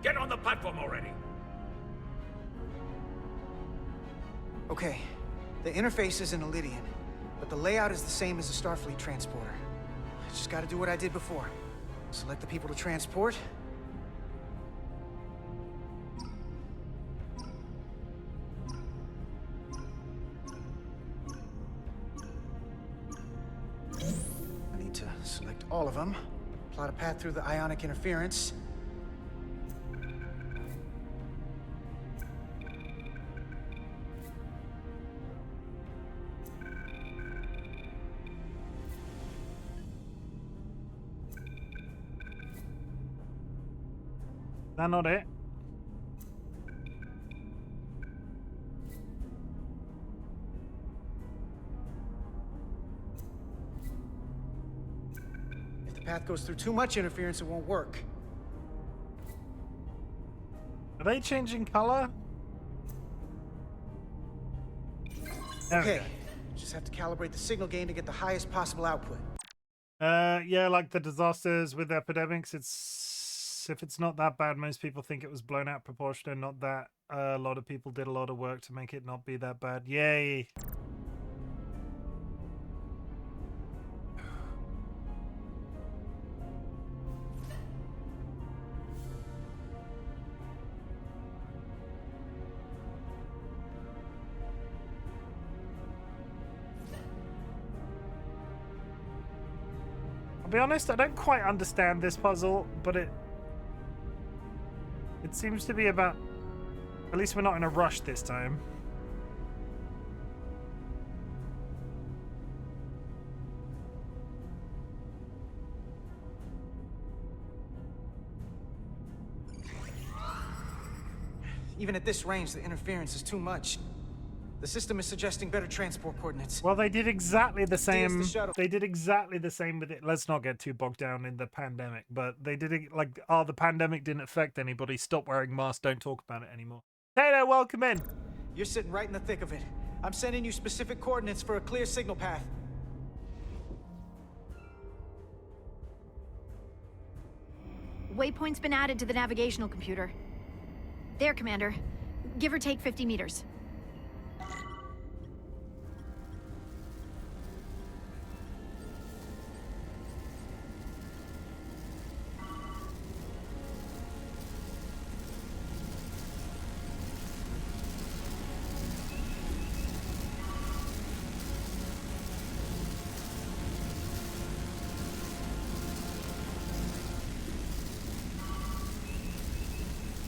Get on the platform already! Okay, the interface is an Illidian, but the layout is the same as a Starfleet transporter. I just gotta do what I did before. Select the people to transport. I need to select all of them. Plot a path through the ionic interference. that not it? If the path goes through too much interference, it won't work. Are they changing color? Okay, just have to calibrate the signal gain to get the highest possible output. Yeah, like the disasters with epidemics, if it's not that bad, most people think it was blown out proportion and not that. A lot of people did a lot of work to make it not be that bad. Yay! I'll be honest, I don't quite understand this puzzle, but it seems to be about... At least we're not in a rush this time. Even at this range, the interference is too much. The system is suggesting better transport coordinates. Well, they did exactly the same. the shuttle. They did exactly the same with it. Let's not get too bogged down in the pandemic, but they did it like, oh, the pandemic didn't affect anybody. Stop wearing masks. Don't talk about it anymore. Tato, welcome in. You're sitting right in the thick of it. I'm sending you specific coordinates for a clear signal path. Waypoint's been added to the navigational computer. There, Commander. Give or take 50 meters.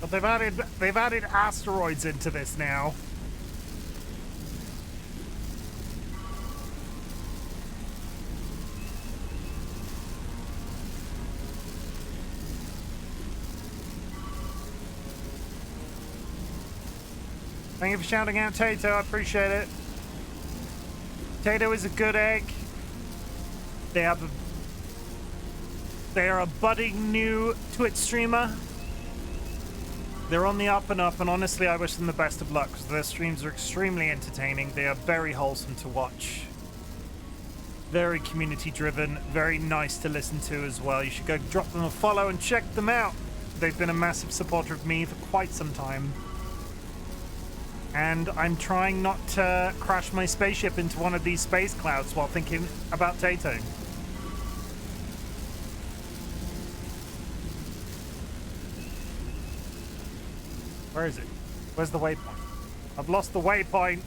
But they've added asteroids into this now. Thank you for shouting out, Tato. I appreciate it. Tato is a good egg. They are a budding new Twitch streamer. They're on the up and up, and honestly, I wish them the best of luck because their streams are extremely entertaining. They are very wholesome to watch. Very community-driven, very nice to listen to as well. You should go drop them a follow and check them out. They've been a massive supporter of me for quite some time. And I'm trying not to crash my spaceship into one of these space clouds while thinking about Tato. Where is it? Where's the waypoint? I've lost the waypoint.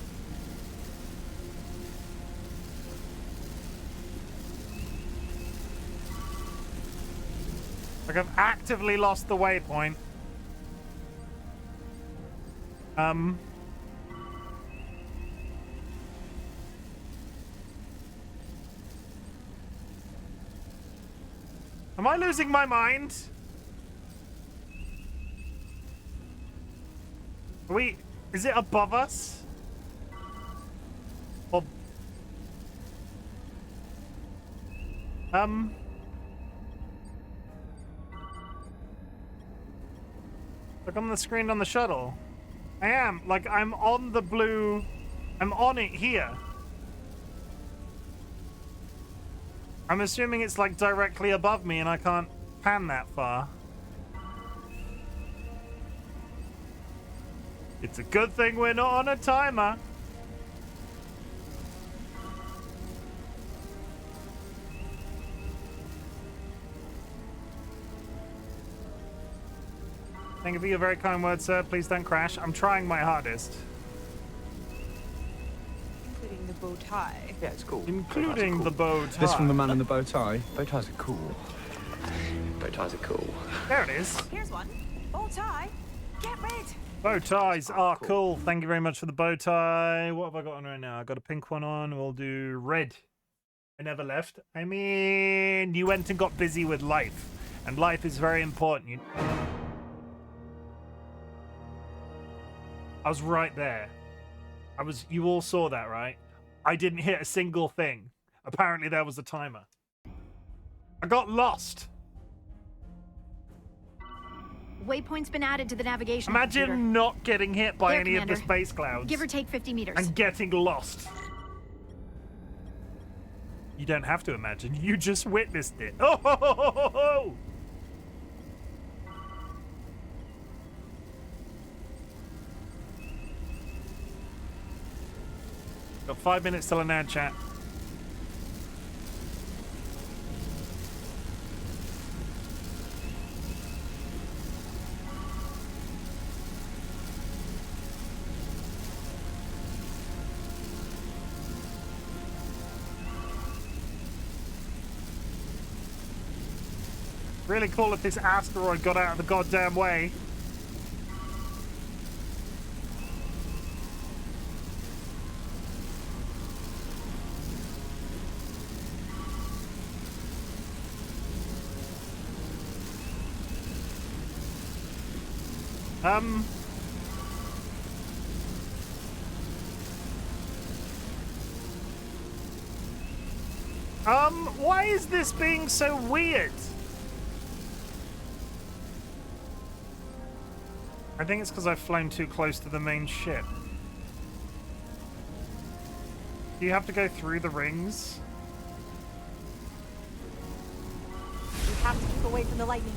Like, I've actively lost the waypoint. Am I losing my mind? Is it above us? Or... Look on the screen on the shuttle. I am. Like, I'm on the blue... I'm on it here. I'm assuming it's, like, directly above me and I can't pan that far. It's a good thing we're not on a timer. Thank you for your very kind words, sir. Please don't crash. I'm trying my hardest. Including the bow tie. Yeah, it's cool. Including the bow tie. This from the man in the bow tie. Bow ties are cool. Bow ties are cool. There it is. Here's one. Bow tie. Get rid. Bow ties are cool. Thank you very much for the bow tie. What have I got on right now? I got a pink one on. We'll do red. I never left. I mean, you went and got busy with life. And life is very important. I was right there. You all saw that, right? I didn't hit a single thing. Apparently there was a timer. I got lost. Waypoint's been added to the navigation. Imagine computer. not getting hit by There, any Commander. of the space clouds. Give or take 50 meters. And getting lost. You don't have to imagine. You just witnessed it. Oh! Ho, ho, ho, ho, ho. Got 5 minutes till an ad chat. Really cool if this asteroid got out of the goddamn way. Why is this being so weird? I think it's because I've flown too close to the main ship. Do you have to go through the rings? We have to keep away from the lightning.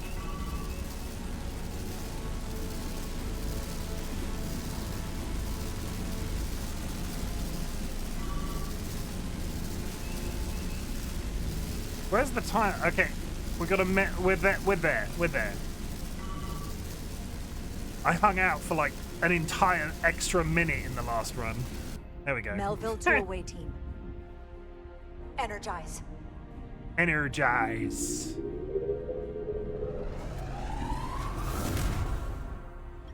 Where's the time? Okay, we got to we're there. I hung out for like an entire extra minute in the last run. There we go. Melville to away team. Energize. Energize.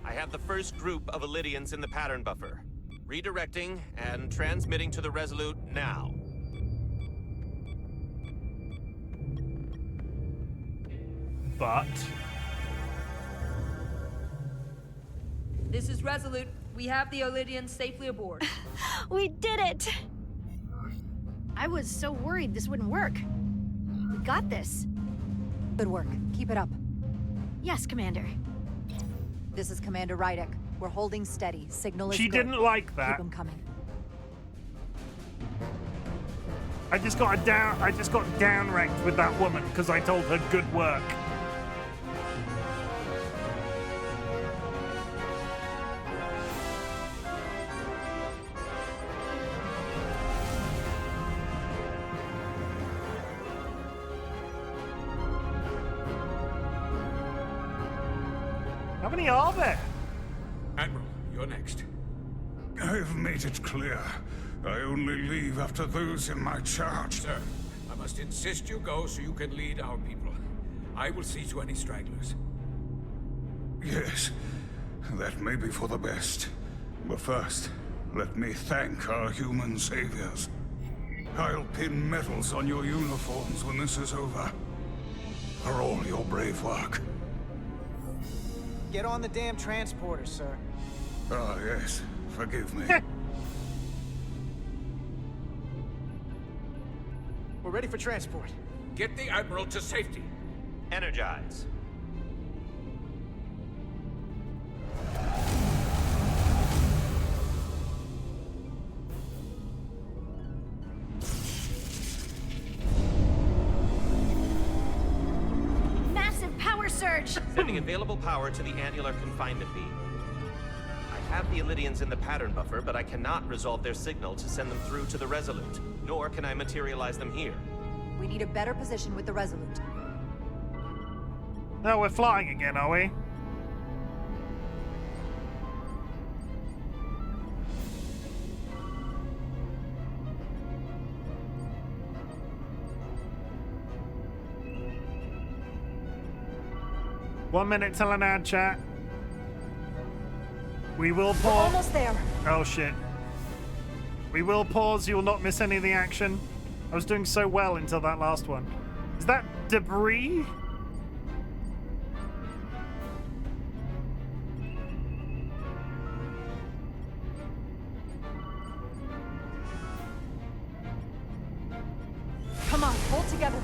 I have the first group of Illydians in the pattern buffer. Redirecting and transmitting to the Resolute now. But This is Resolute. We have the Illydians safely aboard. We did it! I was so worried this wouldn't work. We got this. Good work. Keep it up. Yes, Commander. This is Commander Rydick. We're holding steady. Signal is she good. didn't like that. Keep them coming. I just got downranked with that woman because I told her good work. How many are there? Admiral, you're next. I've made it clear. I only leave after those in my charge. Sir, I must insist you go so you can lead our people. I will see to any stragglers. Yes, that may be for the best. But first, let me thank our human saviors. I'll pin medals on your uniforms when this is over. For all your brave work. Get on the damn transporter, sir. Ah, yes. Forgive me. We're ready for transport. Get the Admiral to safety. Energize. Massive power surge! Sending available power to the annular confinement beam. I have the Illydians in the pattern buffer, but I cannot resolve their signal to send them through to the Resolute, nor can I materialize them here. We need a better position with the Resolute. No, we're flying again, are we? One minute till an ad chat. We will pause. We're almost there. Oh shit. We will pause. You will not miss any of the action. I was doing so well until that last one. Is that debris? Hold together.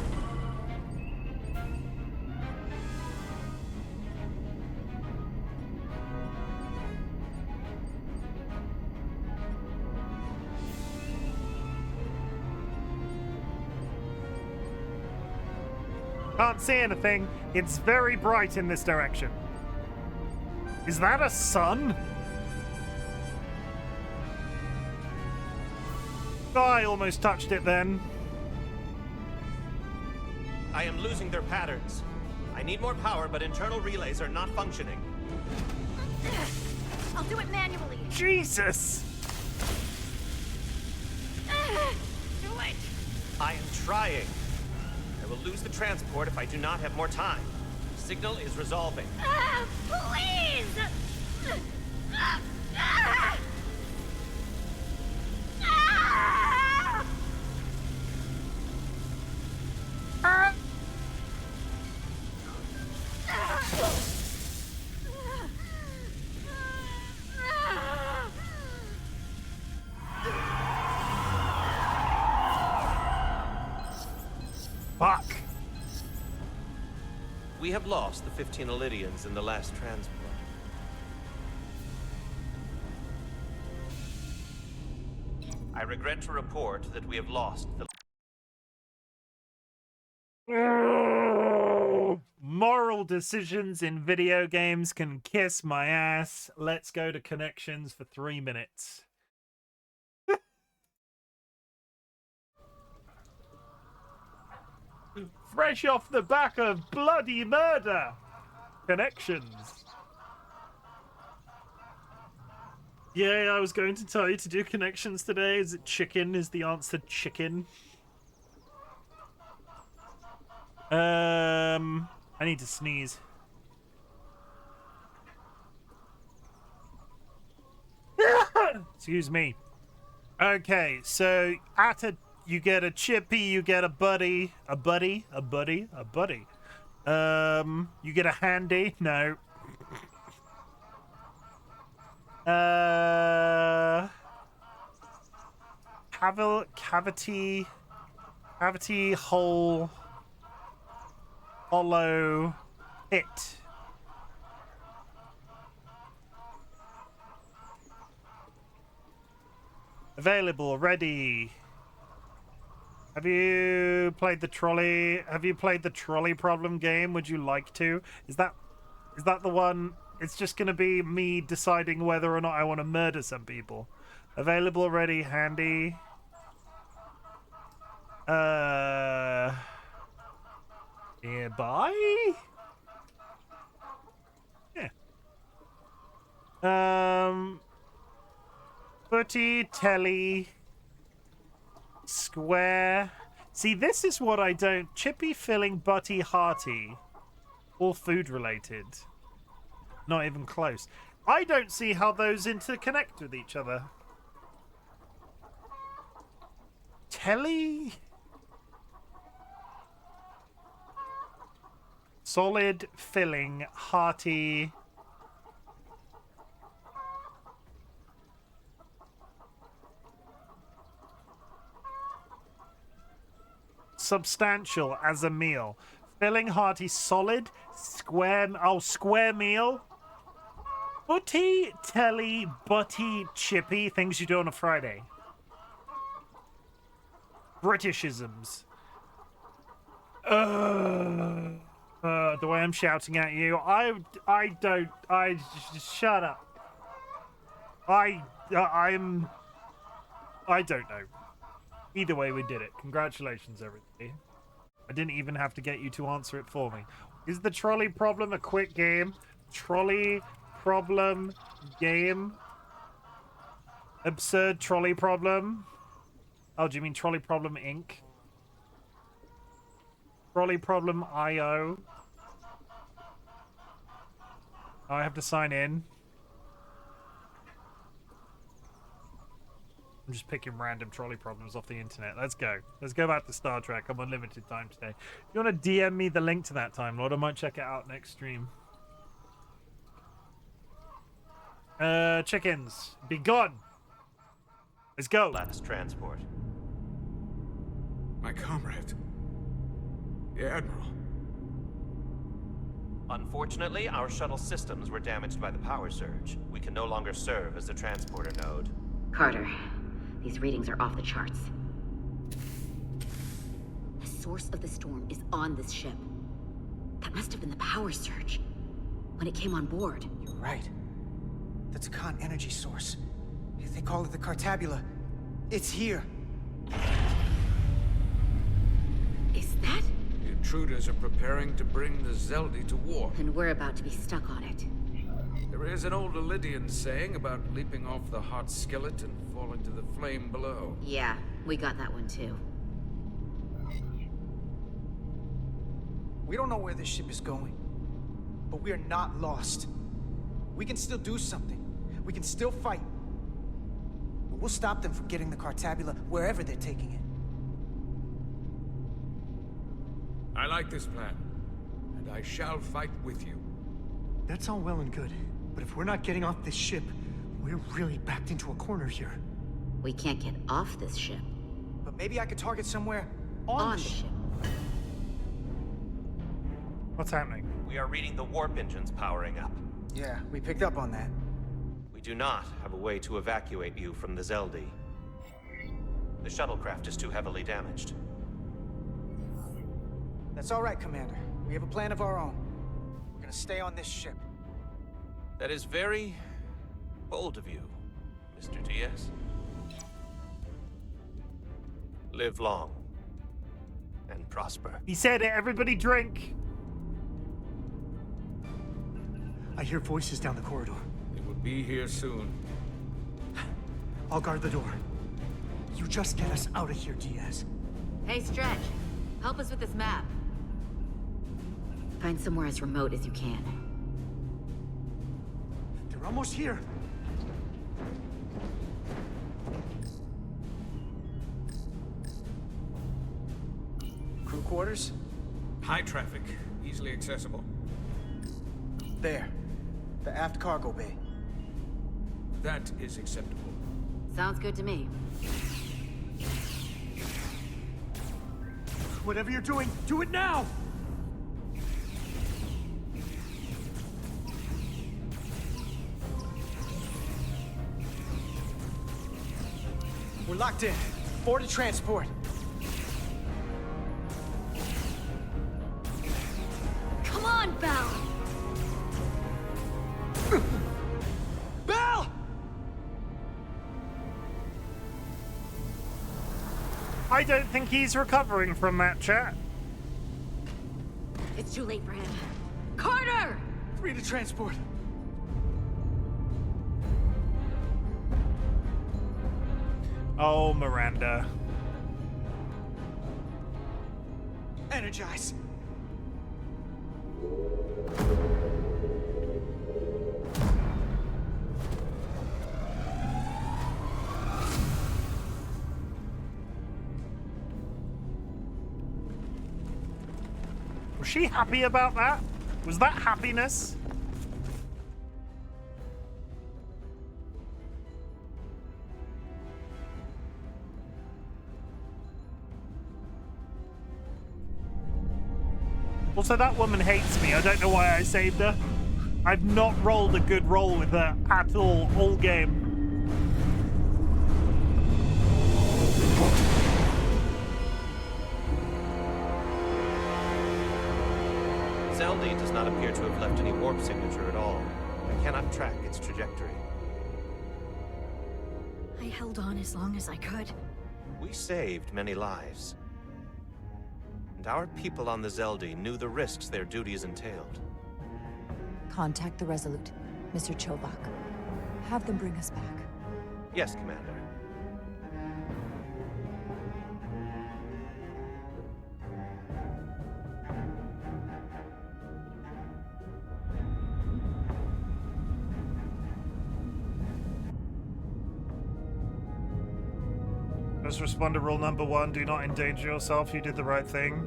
Can't see anything. It's very bright in this direction. Is that a sun? Oh, I almost touched it then. I am losing their patterns. I need more power, but internal relays are not functioning. I'll do it manually. Jesus! Do it. I am trying. I will lose the transport if I do not have more time. Signal is resolving. Please! Fuck. We have lost the 15 Illydians in the last transport. I regret to report that we have lost the... Moral decisions in video games can kiss my ass. Let's go to connections for 3 minutes. Fresh off the back of bloody murder. Connections. Yeah, I was going to tell you to do connections today. Is it chicken? Is the answer chicken? I need to sneeze. Excuse me. Okay, so you get a chippy, you get a buddy, a buddy. You get a handy. No. Cavity, hole, hollow, pit. Available, ready. Have you played the trolley? Have you played the trolley problem game? Would you like to? Is that the one? It's just gonna be me deciding whether or not I want to murder some people. Available, ready, handy. Nearby? Yeah. Footy, telly, square. See, this is what I don't... Chippy, filling, butty, hearty. All food related. Not even close. I don't see how those interconnect with each other. Telly? Solid, filling, hearty... Substantial as a meal. Filling, hearty, solid, square... Oh, square meal. Butty, telly, butty, chippy. Things you do on a Friday. Britishisms. The way I'm shouting at you. I don't... shut up. I don't know. Either way, we did it. Congratulations, everybody. I didn't even have to get you to answer it for me. Is the trolley problem a quick game? Trolley problem game? Absurd trolley problem? Oh, do you mean Trolley Problem Inc? Trolley Problem IO? Oh, I have to sign in. I'm just picking random trolley problems off the internet. Let's go. Let's go back to Star Trek. I'm on limited time today. If you want to DM me the link to that Time Lord, I might check it out next stream. Chickens, be gone. Let's go. Last transport. My comrade. The Admiral. Unfortunately, our shuttle systems were damaged by the power surge. We can no longer serve as a transporter node. Carter, these readings are off the charts. The source of the storm is on this ship. That must have been the power surge when it came on board. You're right. That's a con energy source. They call it the Cartabula. It's here. Is that? The intruders are preparing to bring the Zeldi to war. And we're about to be stuck on it. There is an old Lydian saying about leaping off the hot skillet and falling to the flame below. Yeah, we got that one too. We don't know where this ship is going, but we are not lost. We can still do something. We can still fight. But we'll stop them from getting the Cartabula wherever they're taking it. I like this plan, and I shall fight with you. That's all well and good, but if we're not getting off this ship, we're really backed into a corner here. We can't get off this ship. But maybe I could target somewhere on the ship. What's happening? We are reading the warp engines powering up. Yeah, we picked up on that. We do not have a way to evacuate you from the Zeldi. The shuttlecraft is too heavily damaged. That's all right, Commander. We have a plan of our own. We're gonna stay on this ship. That is very bold of you, Mr. Diaz. Live long and prosper. He said it, everybody drink. I hear voices down the corridor. They will be here soon. I'll guard the door. You just get us out of here, Diaz. Hey, Stretch. Help us with this map. Find somewhere as remote as you can. They're almost here. Crew quarters? High traffic, easily accessible. There. The aft cargo bay. That is acceptable. Sounds good to me. Whatever you're doing, do it now! We're locked in. Board to transport. Come on, Belle! Belle! I don't think he's recovering from that, chat. It's too late for him. Carter! 3 to transport. Oh, Miranda. Energize. Was she happy about that? Was that happiness? Also, that woman hates me. I don't know why I saved her. I've not rolled a good roll with her at all game. Zeldi does not appear to have left any warp signature at all. I cannot track its trajectory. I held on as long as I could. We saved many lives. And our people on the Zeldi knew the risks their duties entailed. Contact the Resolute, Mr. Chovak. Have them bring us back. Yes, Commander. Let's respond to rule number 1. Do not endanger yourself. You did the right thing.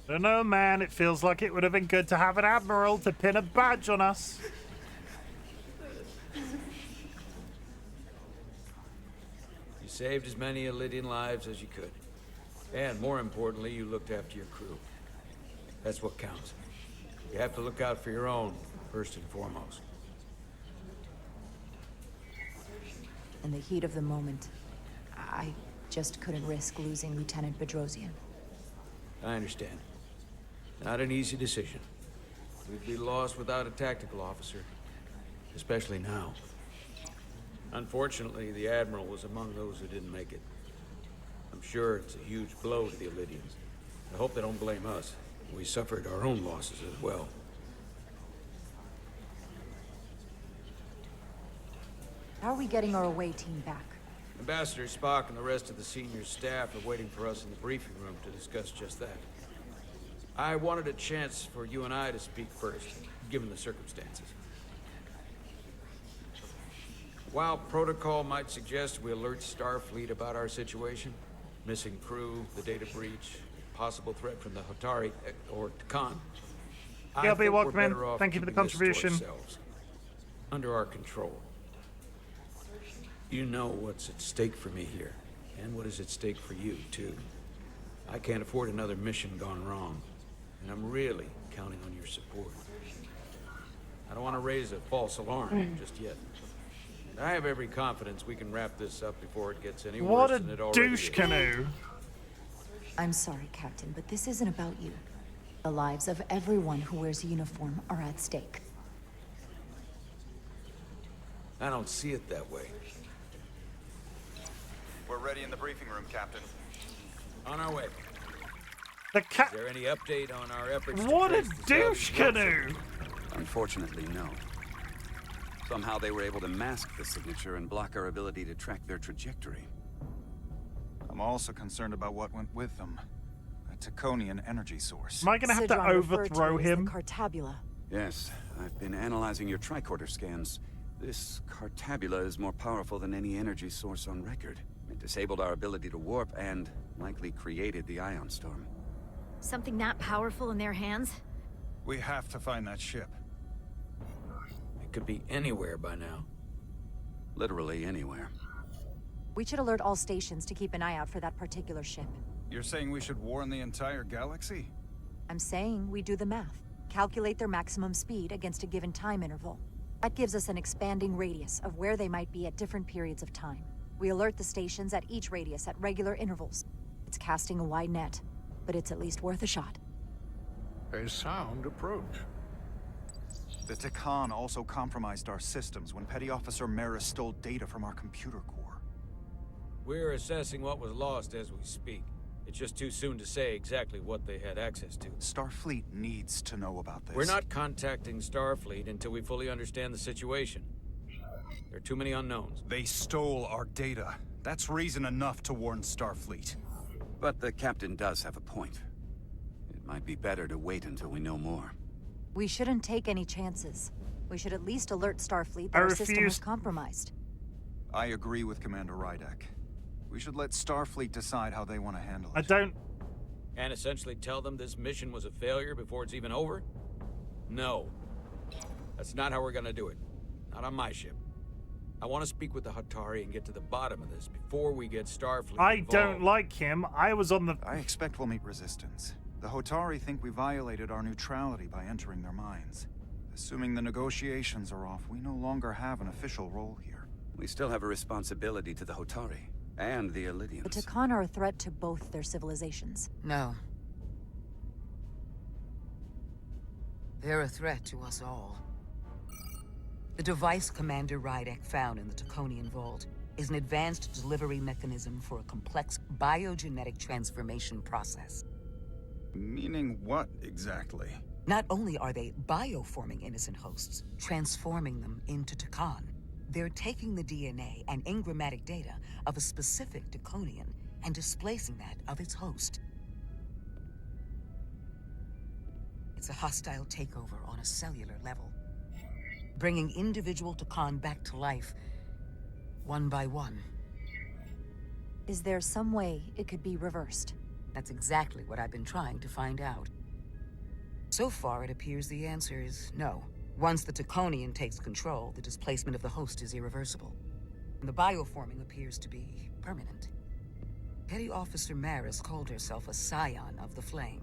I don't know, man. It feels like it would have been good to have an admiral to pin a badge on us. You saved as many Illydian lives as you could. And more importantly, you looked after your crew. That's what counts. You have to look out for your own, first and foremost. In the heat of the moment, I just couldn't risk losing Lieutenant Bedrosian. I understand. Not an easy decision. We'd be lost without a tactical officer. Especially now. Unfortunately, the Admiral was among those who didn't make it. I'm sure it's a huge blow to the Illydians. I hope they don't blame us. We suffered our own losses as well. How are we getting our away team back? Ambassador Spock and the rest of the senior staff are waiting for us in the briefing room to discuss just that. I wanted a chance for you and I to speak first, given the circumstances. While protocol might suggest we alert Starfleet about our situation, missing crew, the data breach, possible threat from the Hotari, or Takan, I think we're better off thank you for the keeping this to contribution. ourselves, under our control. You know what's at stake for me here, and what is at stake for you, too. I can't afford another mission gone wrong, and I'm really counting on your support. I don't want to raise a false alarm just yet. And I have every confidence we can wrap this up before it gets any worse than it already is. What a douche canoe. I'm sorry, Captain, but this isn't about you. The lives of everyone who wears a uniform are at stake. I don't see it that way. We're ready in the briefing room, Captain. On our way. Is there any update on our efforts? What a douche canoe! Unfortunately, no. Somehow they were able to mask the signature and block our ability to track their trajectory. I'm also concerned about what went with them. A Taconian energy source. Am I gonna have to overthrow him? Cartabula. Yes, I've been analyzing your tricorder scans. This Cartabula is more powerful than any energy source on record. It disabled our ability to warp and likely created the ion storm. Something that powerful in their hands? We have to find that ship. It could be anywhere by now. Literally anywhere. We should alert all stations to keep an eye out for that particular ship. You're saying we should warn the entire galaxy? I'm saying we do the math. Calculate their maximum speed against a given time interval. That gives us an expanding radius of where they might be at different periods of time. We alert the stations at each radius at regular intervals. It's casting a wide net, but it's at least worth a shot. A sound approach. The Takan also compromised our systems when Petty Officer Maris stole data from our computer core. We're assessing what was lost as we speak. It's just too soon to say exactly what they had access to. Starfleet needs to know about this. We're not contacting Starfleet until we fully understand the situation. There are too many unknowns. They stole our data. That's reason enough to warn Starfleet. But the captain does have a point. It might be better to wait until we know more. We shouldn't take any chances. We should at least alert Starfleet that our system was compromised. I agree with Commander Rydek. We should let Starfleet decide how they want to handle it. I don't... And essentially tell them this mission was a failure before it's even over? No. That's not how we're gonna do it. Not on my ship. I want to speak with the Hotari and get to the bottom of this before we get Starfleet I involved. don't like him. I was on the... I expect we'll meet resistance. The Hotari think we violated our neutrality by entering their minds. Assuming the negotiations are off, we no longer have an official role here. We still have a responsibility to the Hotari and the Illydians. The Takan are a threat to both their civilizations. No. They're a threat to us all. The device Commander Rydek found in the Taconian Vault is an advanced delivery mechanism for a complex biogenetic transformation process. Meaning what, exactly? Not only are they bioforming innocent hosts, transforming them into Takan, they're taking the DNA and engrammatic data of a specific Taconian and displacing that of its host. It's a hostile takeover on a cellular level, bringing individual Takan back to life, one by one. Is there some way it could be reversed? That's exactly what I've been trying to find out. So far, it appears the answer is no. Once the Taconian takes control, the displacement of the host is irreversible. And the bioforming appears to be permanent. Petty Officer Maris called herself a scion of the Flame,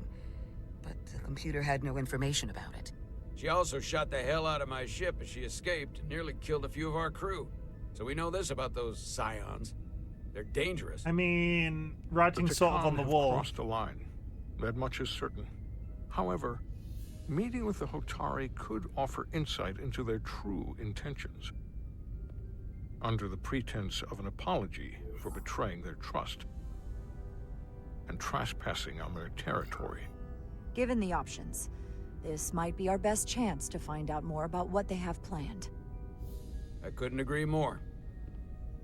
but the computer had no information about it. She also shot the hell out of my ship as she escaped and nearly killed a few of our crew. So we know this about those scions. They're dangerous. I mean, writing sort of on the wall. Crossed a line. That much is certain. However, meeting with the Hotari could offer insight into their true intentions. Under the pretense of an apology for betraying their trust and trespassing on their territory. Given the options, this might be our best chance to find out more about what they have planned. I couldn't agree more.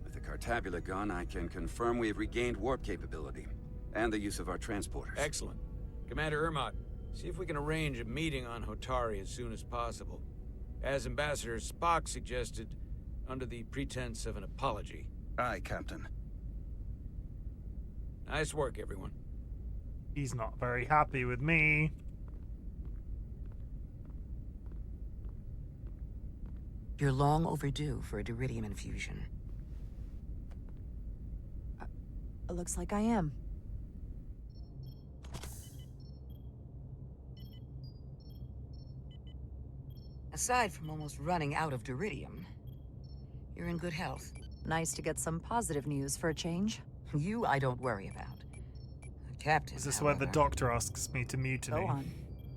With the Cartabula gone, I can confirm we have regained warp capability and the use of our transporters. Excellent. Commander Ermot, see if we can arrange a meeting on Hotari as soon as possible. As Ambassador Spock suggested, under the pretense of an apology. Aye, Captain. Nice work, everyone. He's not very happy with me. You're long overdue for a Diridium infusion. It looks like I am. Aside from almost running out of Diridium, you're in good health. Nice to get some positive news for a change. You, I don't worry about. The Captain, Is this where the doctor asks me to mutiny? Go on.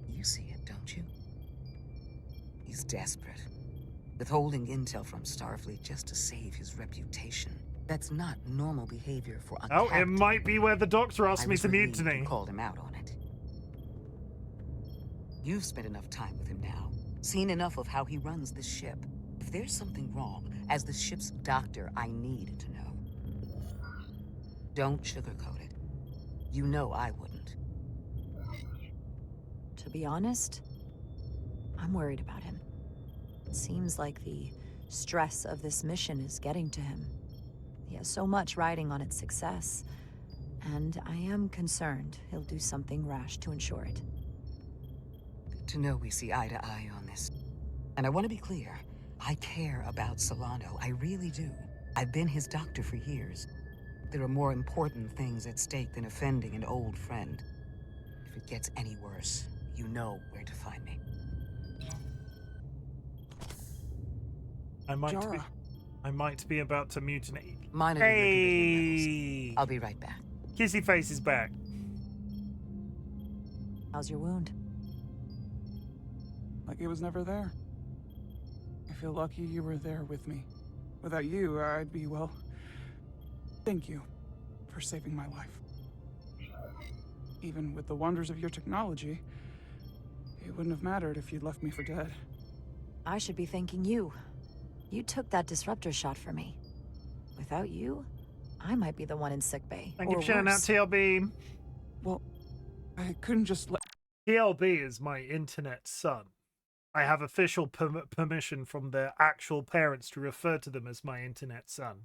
You see it, don't you? He's desperate. Withholding intel from Starfleet just to save his reputation. That's not normal behavior for a Oh, captain. it might be where the doctor asked me to mutiny. You called him out on it. You've spent enough time with him now. Seen enough of how he runs this ship. If there's something wrong, as the ship's doctor, I need to know. Don't sugarcoat it. You know I wouldn't. To be honest, I'm worried about him. It seems like the stress of this mission is getting to him. He has so much riding on its success, and I am concerned he'll do something rash to ensure it. Good to know we see eye to eye on this. And I want to be clear, I care about Solano, I really do. I've been his doctor for years. There are more important things at stake than offending an old friend. If it gets any worse, you know where to find me. I might be about to mutiny. Monitor your Diridium levels. I'll be right back. Kissy face is back. How's your wound? Like it was never there. I feel lucky you were there with me. Without you, I'd be, well... Thank you for saving my life. Even with the wonders of your technology, it wouldn't have mattered if you'd left me for dead. I should be thanking you. You took that disruptor shot for me. Without you, I might be the one in sickbay. Thank you for shouting out TLB. Well, I couldn't just let... TLB is my internet son. I have official permission from their actual parents to refer to them as my internet son.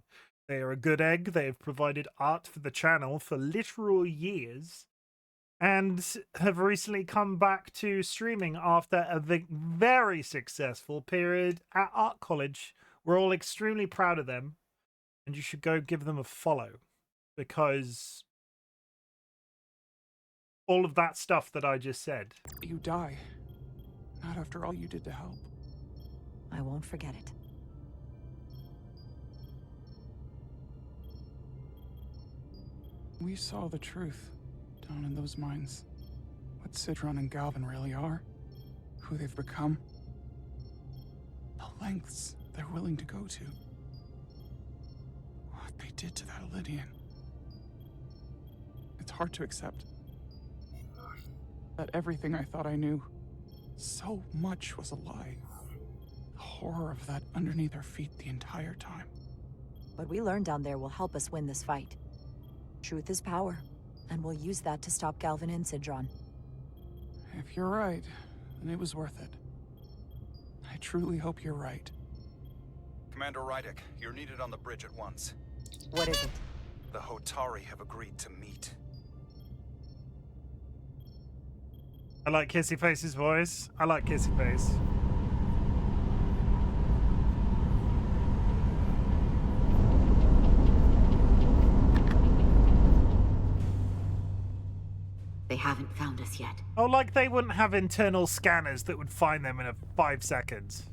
They are a good egg. They have provided art for the channel for literal years and have recently come back to streaming after a very successful period at art college. We're all extremely proud of them, and you should go give them a follow because all of that stuff that I just said. You die. Not after all you did to help. I won't forget it. We saw the truth down in those mines. What Citron and Galvin really are. Who they've become. The lengths they're willing to go to. What they did to that Lydian. It's hard to accept. That everything I thought I knew, so much was a lie. The horror of that underneath our feet the entire time. What we learned down there will help us win this fight. Truth is power, and we'll use that to stop Galvin and Citron. If you're right, then it was worth it. I truly hope you're right. Commander Rydick, you're needed on the bridge at once. What is it? The Hotari have agreed to meet. I like Kissy Face's voice. I like Kissy Face. They haven't found us yet. Oh, like they wouldn't have internal scanners that would find them in 5 seconds.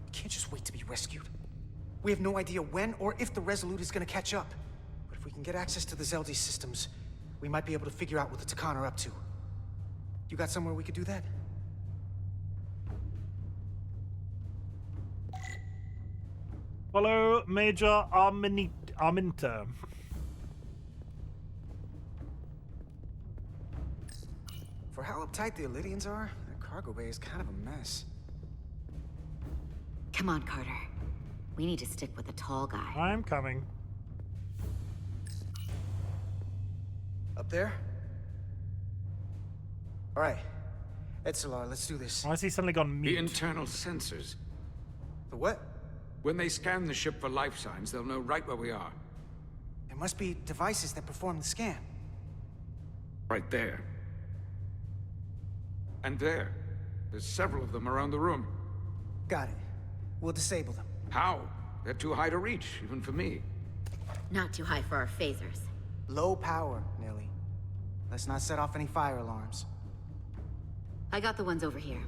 We can't just wait to be rescued. We have no idea when or if the Resolute is gonna catch up. But if we can get access to the Zeldi systems, we might be able to figure out what the Takan are up to. You got somewhere we could do that? Follow Major Arminta. For how uptight the Illidians are, their cargo bay is kind of a mess. Come on, Carter. We need to stick with the tall guy. I'm coming. Up there? All right. Etzelar, let's do this. Why has he suddenly gone mute? The internal sensors. The what? When they scan the ship for life signs, they'll know right where we are. There must be devices that perform the scan. Right there. And there. There's several of them around the room. Got it. We'll disable them. How? They're too high to reach, even for me. Not too high for our phasers. Low power, Nelly. Let's not set off any fire alarms. I got the ones over here.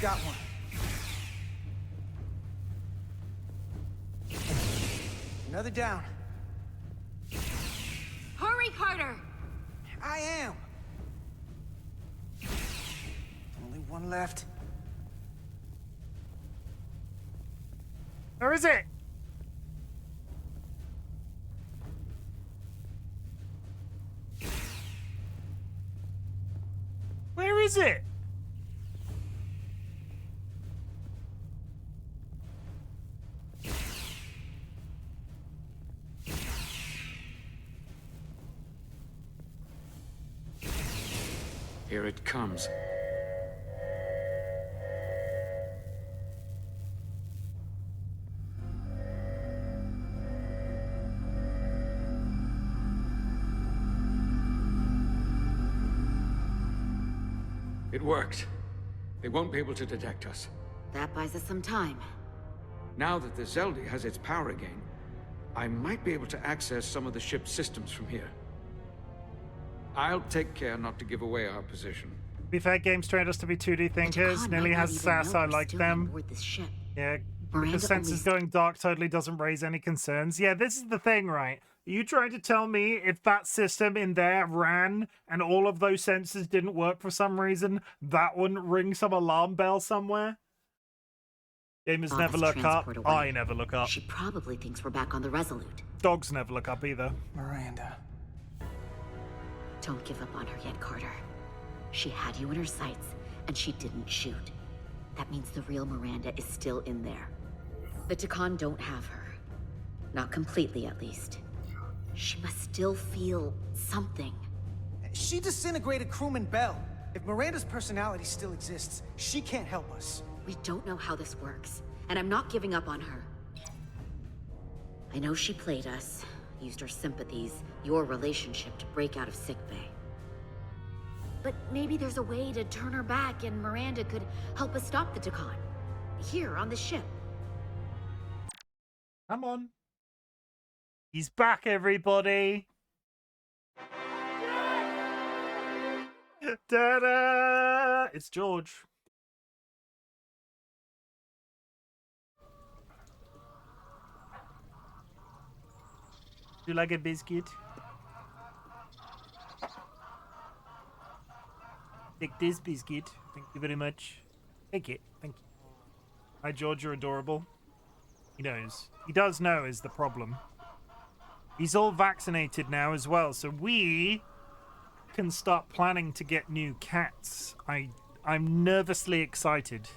Got one. Another down. Hurry, Carter! I am. Only one left. Where is it? Where is it? Here it comes. It worked. They won't be able to detect us. That buys us some time. Now that the Zeldi has its power again, I might be able to access some of the ship's systems from here. I'll take care not to give away our position. To be fair, games trained us to be 2D thinkers. Nelly has sass, I like them. Yeah, because sensors going dark totally doesn't raise any concerns. Yeah, this is the thing, right? Are you trying to tell me if that system in there ran and all of those sensors didn't work for some reason, that wouldn't ring some alarm bell somewhere? Gamers never look up. I never look up. She probably thinks we're back on the Resolute. Dogs never look up either. Miranda. Don't give up on her yet, Carter. She had you in her sights, and she didn't shoot. That means the real Miranda is still in there. The Takan don't have her. Not completely, at least. She must still feel something. She disintegrated crewman Bell. If Miranda's personality still exists, she can't help us. We don't know how this works, and I'm not giving up on her. I know she played us, used her sympathies, your relationship to break out of sickbay. But maybe there's a way to turn her back and Miranda could help us stop the Takan. Here, on the ship. Come on. He's back, everybody. Ta-da! It's George. Do you like a biscuit? Take this biscuit. Thank you very much. Take it. Thank you. Hi, George. You're adorable. He knows. He does know is the problem. He's all vaccinated now as well, so we can start planning to get new cats. I'm nervously excited.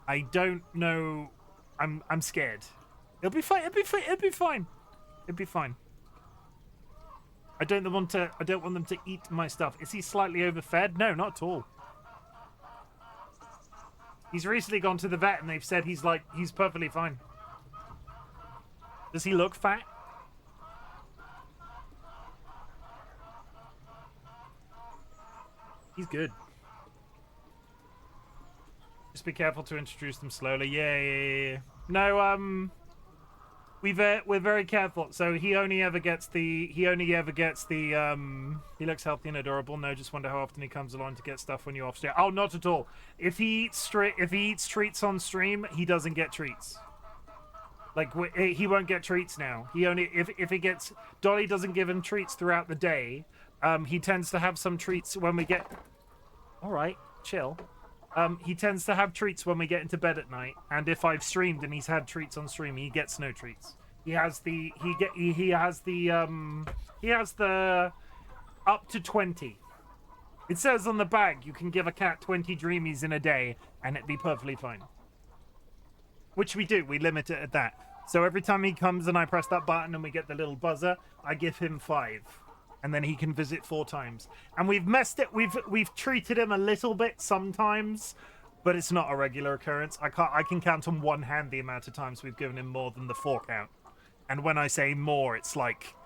I don't know. I'm scared. It'll be fine. It'll be fine. It'll be fine. It'll be fine. I don't want them to eat my stuff. Is he slightly overfed? No, not at all. He's recently gone to the vet and they've said he's perfectly fine. Does he look fat? He's good. Just be careful to introduce them slowly. Yeah. No, we're very careful. So he only ever gets the he looks healthy and adorable. No, just wonder how often he comes along to get stuff when you're off stream. Oh, not at all. If he eats treats on stream, he doesn't get treats. Like, he won't get treats now. He only if he gets Dolly doesn't give him treats throughout the day. He tends to have some treats when we get. All right, chill. He tends to have treats when we get into bed at night, and if I've streamed and he's had treats on stream, he gets no treats. He has the up to 20. It says on the bag you can give a cat 20 dreamies in a day, and it'd be perfectly fine. Which we do. We limit it at that. So every time he comes and I press that button and we get the little buzzer, I give him 5. And then he can visit 4 times. And we've messed it. We've treated him a little bit sometimes, but it's not a regular occurrence. I can count on one hand the amount of times we've given him more than the 4 count. And when I say more, it's like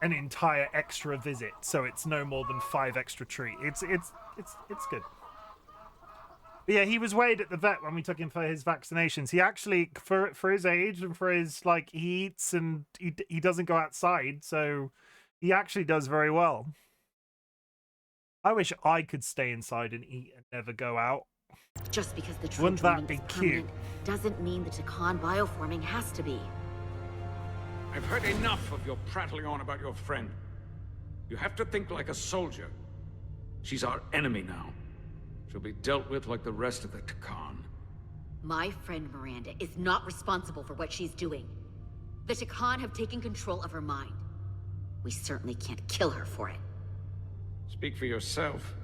an entire extra visit. So it's no more than 5 extra treats. It's good. But yeah, he was weighed at the vet when we took him for his vaccinations. He actually, for his age and for his he eats and he doesn't go outside, so. He actually does very well. I wish I could stay inside and eat and never go out. Just because the Wouldn't that be cute? Doesn't mean the Takan bioforming has to be. I've heard enough of your prattling on about your friend. You have to think like a soldier. She's our enemy now. She'll be dealt with like the rest of the Takan. My friend Miranda is not responsible for what she's doing. The Takan have taken control of her mind. We certainly can't kill her for it. Speak for yourself.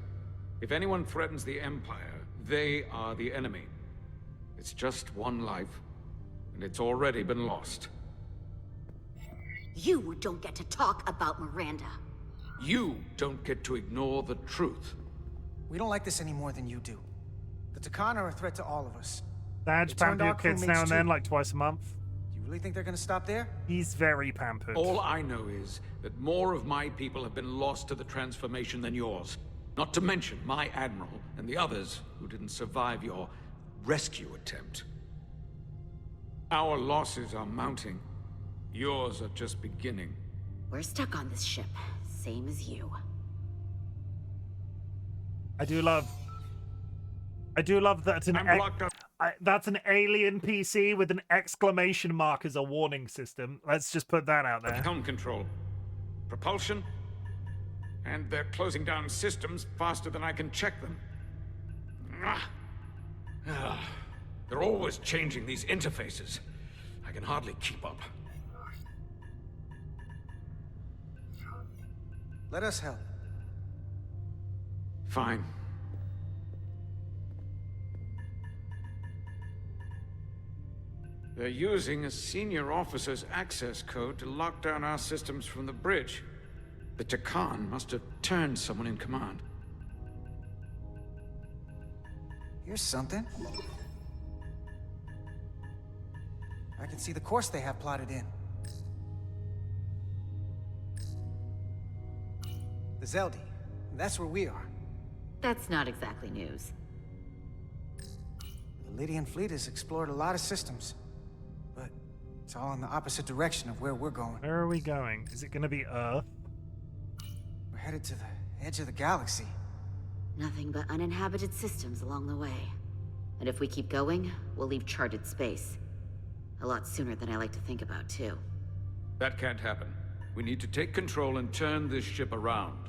If anyone threatens the Empire, they are the enemy. It's just one life, and it's already been lost. You don't get to talk about Miranda. You don't get to ignore the truth. We don't like this any more than you do. The Takan are a threat to all of us. Dads pamper your kids now and then, like twice a month. Do you really think they're gonna stop there? He's very pampered. All I know is that more of my people have been lost to the transformation than yours. Not to mention my admiral and the others who didn't survive your rescue attempt. Our losses are mounting. Yours are just beginning. We're stuck on this ship, same as you. I do love that that's an alien PC with an exclamation mark as a warning system. Let's just put that out there. Helm control. Propulsion. And they're closing down systems faster than I can check them. They're always changing these interfaces. I can hardly keep up. Let us help. Fine. They're using a senior officer's access code to lock down our systems from the bridge. The Takan must have turned someone in command. Here's something. I can see the course they have plotted in. The Zeldi. That's where we are. That's not exactly news. The Lydian fleet has explored a lot of systems. But it's all in the opposite direction of where we're going. Where are we going? Is it going to be Earth? We're headed to the edge of the galaxy. Nothing but uninhabited systems along the way. And if we keep going, we'll leave charted space. A lot sooner than I like to think about, too. That can't happen. We need to take control and turn this ship around.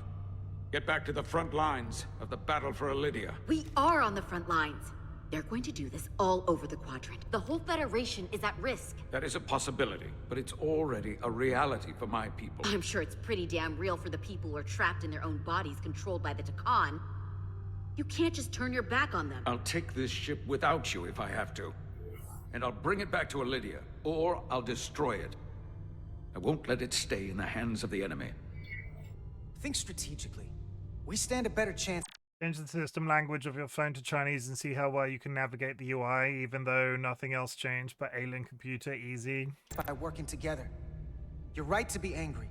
Get back to the front lines of the battle for Elydia. We are on the front lines. They're going to do this all over the quadrant. The whole Federation is at risk. That is a possibility, but it's already a reality for my people. I'm sure it's pretty damn real for the people who are trapped in their own bodies controlled by the Takan. You can't just turn your back on them. I'll take this ship without you if I have to. And I'll bring it back to Elydia, or I'll destroy it. I won't let it stay in the hands of the enemy. Think strategically. We stand a better chance. Change the system language of your phone to Chinese and see how well you can navigate the UI, even though nothing else changed but alien computer easy. By working together. You're right to be angry,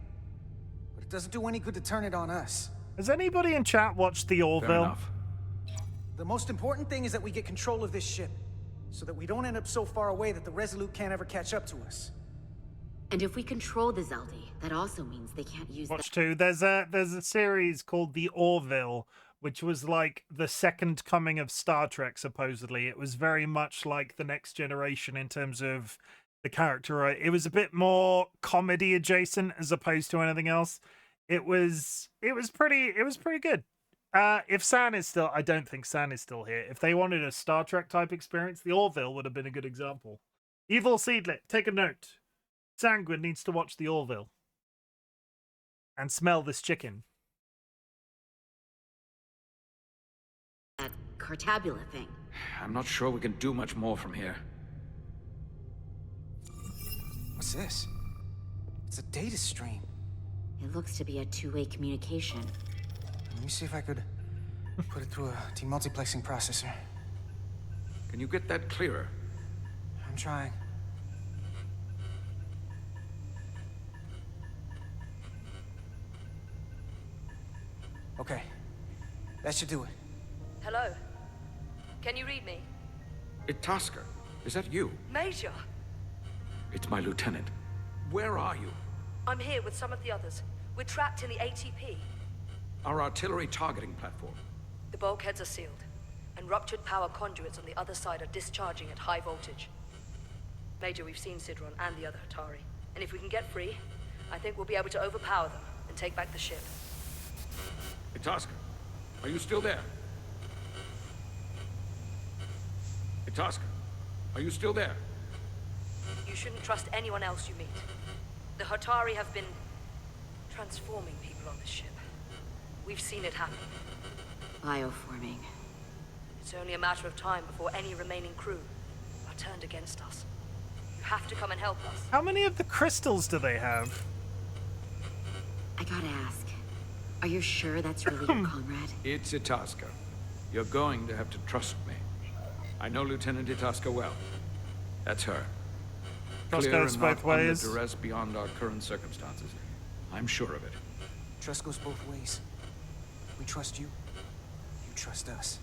but it doesn't do any good to turn it on us. Has anybody in chat watched the Orville? The most important thing is that we get control of this ship, so that we don't end up so far away that the Resolute can't ever catch up to us. And if we control the Zeldi, that also means they can't use Watch too. There's a series called the Orville, which was like the second coming of Star Trek, supposedly. It was very much like the Next Generation in terms of the character. It was a bit more comedy adjacent as opposed to anything else. It was pretty good. If San is still, I don't think San is still here. If they wanted a Star Trek type experience, the Orville would have been a good example. Evil Seedlet, take a note. Sanguine needs to watch the Orville and smell this chicken. that Cartabula thing. I'm not sure we can do much more from here. What's this? It's a data stream. It looks to be a two-way communication. Let me see if I could put it through a demultiplexing processor. Can you get that clearer? I'm trying. Okay. That should do it. Hello? Can you read me? Itasca, is that you? Major! It's my lieutenant. Where are you? I'm here with some of the others. We're trapped in the ATP. Our artillery targeting platform. The bulkheads are sealed, and ruptured power conduits on the other side are discharging at high voltage. Major, we've seen Sidron and the other Hatari, and if we can get free, I think we'll be able to overpower them and take back the ship. Itasca, are you still there? Itasca, are you still there? You shouldn't trust anyone else you meet. The Hatari have been transforming people on this ship. We've seen it happen. Bioforming. It's only a matter of time before any remaining crew are turned against us. You have to come and help us. How many of the crystals do they have? I gotta ask, are you sure that's really your comrade? It's Itasca. You're going to have to trust me. I know Lieutenant Itasca well. That's her. Trust Clear goes and both not under ways. duress beyond our current circumstances. I'm sure of it. Trust goes both ways. We trust you. You trust us.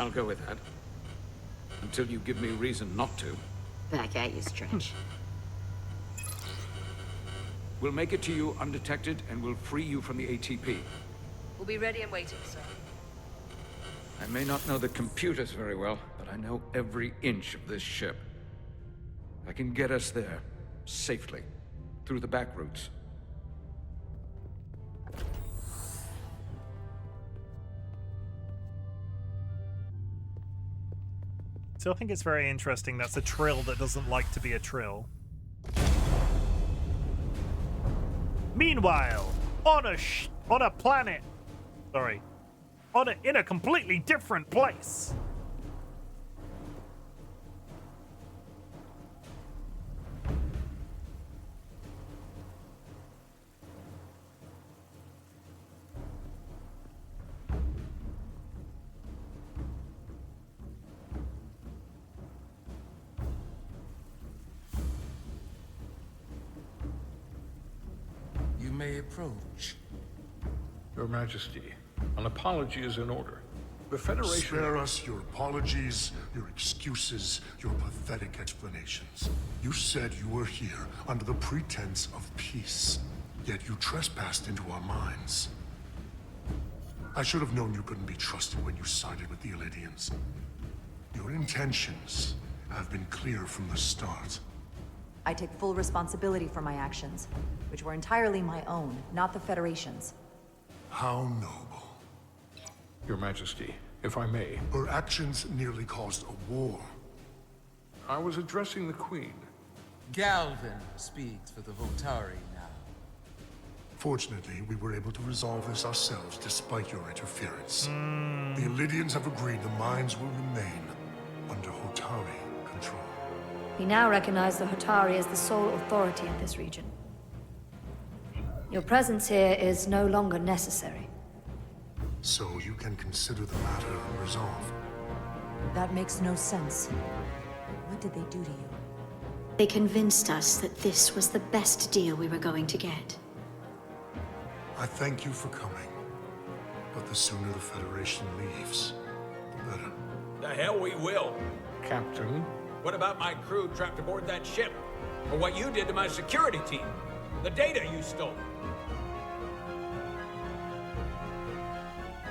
I'll go with that. Until you give me reason not to. Back at you, Stretch. We'll make it to you undetected, and we'll free you from the ATP. We'll be ready and waiting, sir. I may not know the computers very well, but I know every inch of this ship. I can get us there, safely, through the back routes. So I think it's very interesting that's a trill that doesn't like to be a trill. Meanwhile, on a planet, sorry, in a completely different place. You may approach. Your Majesty, an apology is in order. The Federation... Spare us your apologies, your excuses, your pathetic explanations. You said you were here under the pretense of peace, yet you trespassed into our minds. I should have known you couldn't be trusted when you sided with the Elydians. Your intentions have been clear from the start. I take full responsibility for my actions, which were entirely my own, not the Federation's. How noble. Your Majesty, if I may. Her actions nearly caused a war. I was addressing the Queen. Galvin speaks for the Hotari now. Fortunately, we were able to resolve this ourselves despite your interference. The Elydians have agreed the mines will remain under Hotari control. We now recognize the Hotari as the sole authority in this region. Your presence here is no longer necessary. So you can consider the matter resolved. That makes no sense. What did they do to you? They convinced us that this was the best deal we were going to get. I thank you for coming. But the sooner the Federation leaves, the better. The hell we will. Captain? What about my crew trapped aboard that ship? Or what you did to my security team? The data you stole?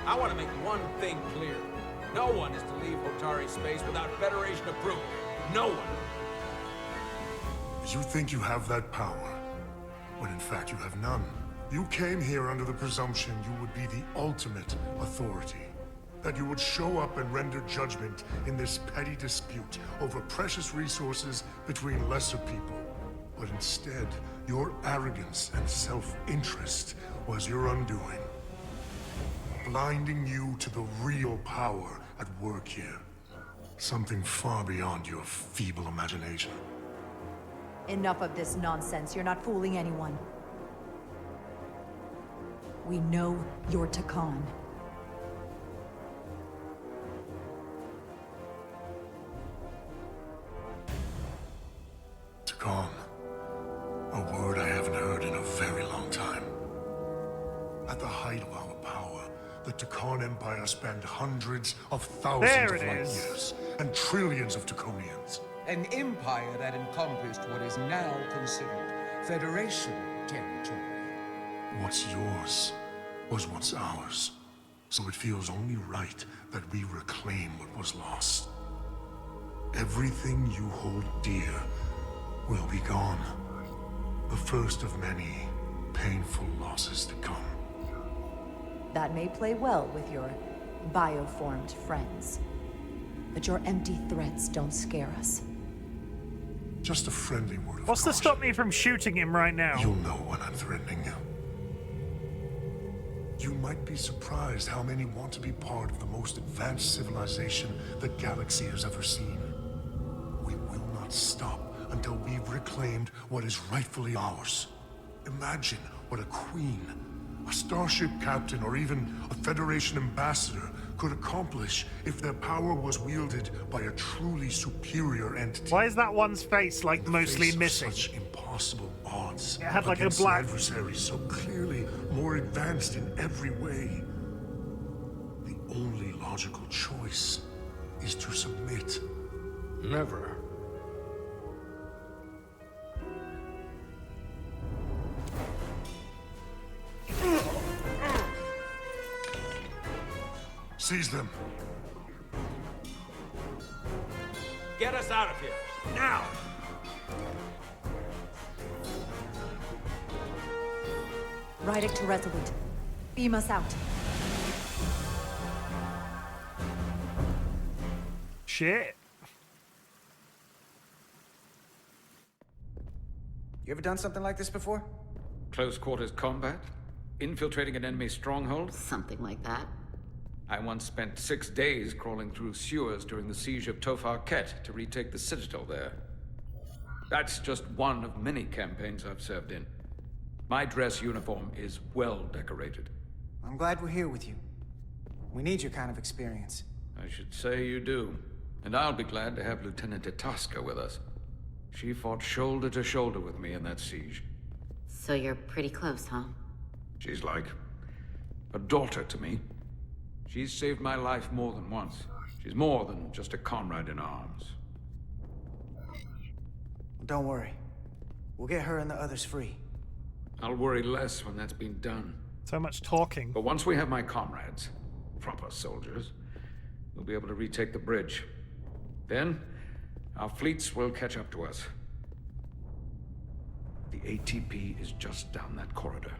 I want to make one thing clear. No one is to leave Hotari space without Federation approval. No one. You think you have that power, when in fact you have none. You came here under the presumption you would be the ultimate authority. That you would show up and render judgment in this petty dispute over precious resources between lesser people. But instead, your arrogance and self-interest was your undoing. Blinding you to the real power at work here. Something far beyond your feeble imagination. Enough of this nonsense. You're not fooling anyone. We know you're Takan. Takan. A word I haven't heard in a very long time. At the height of our power, the Takan Empire spanned hundreds of thousands of light years and trillions of Taconians. An empire that encompassed what is now considered Federation territory. What's yours was once ours. So it feels only right that we reclaim what was lost. Everything you hold dear will be gone. The first of many painful losses to come. That may play well with your bioformed friends. But your empty threats don't scare us. Just a friendly word of What's to stop me from shooting him right now? You'll know when I'm threatening you. You might be surprised how many want to be part of the most advanced civilization the galaxy has ever seen. We will not stop until we've reclaimed what is rightfully ours. Imagine what a queen, a starship captain, or even a Federation ambassador could accomplish if their power was wielded by a truly superior entity. Why is that one's face like mostly missing? Such impossible odds. It had like a against black adversaries so clearly more advanced in every way. The only logical choice is to submit. Never. Seize them. Get us out of here. Now! Rydick to Resolute. Beam us out. Shit. You ever done something like this before? Close quarters combat? Infiltrating an enemy stronghold? Something like that. I once spent 6 days crawling through sewers during the siege of Tofar Ket to retake the citadel there. That's just one of many campaigns I've served in. My dress uniform is well decorated. I'm glad we're here with you. We need your kind of experience. I should say you do. And I'll be glad to have Lieutenant Itasca with us. She fought shoulder to shoulder with me in that siege. So you're pretty close, huh? She's like a daughter to me. She's saved my life more than once. She's more than just a comrade in arms. Don't worry. We'll get her and the others free. I'll worry less when that's been done. So much talking. But once we have my comrades, proper soldiers, we'll be able to retake the bridge. Then, our fleets will catch up to us. The ATP is just down that corridor.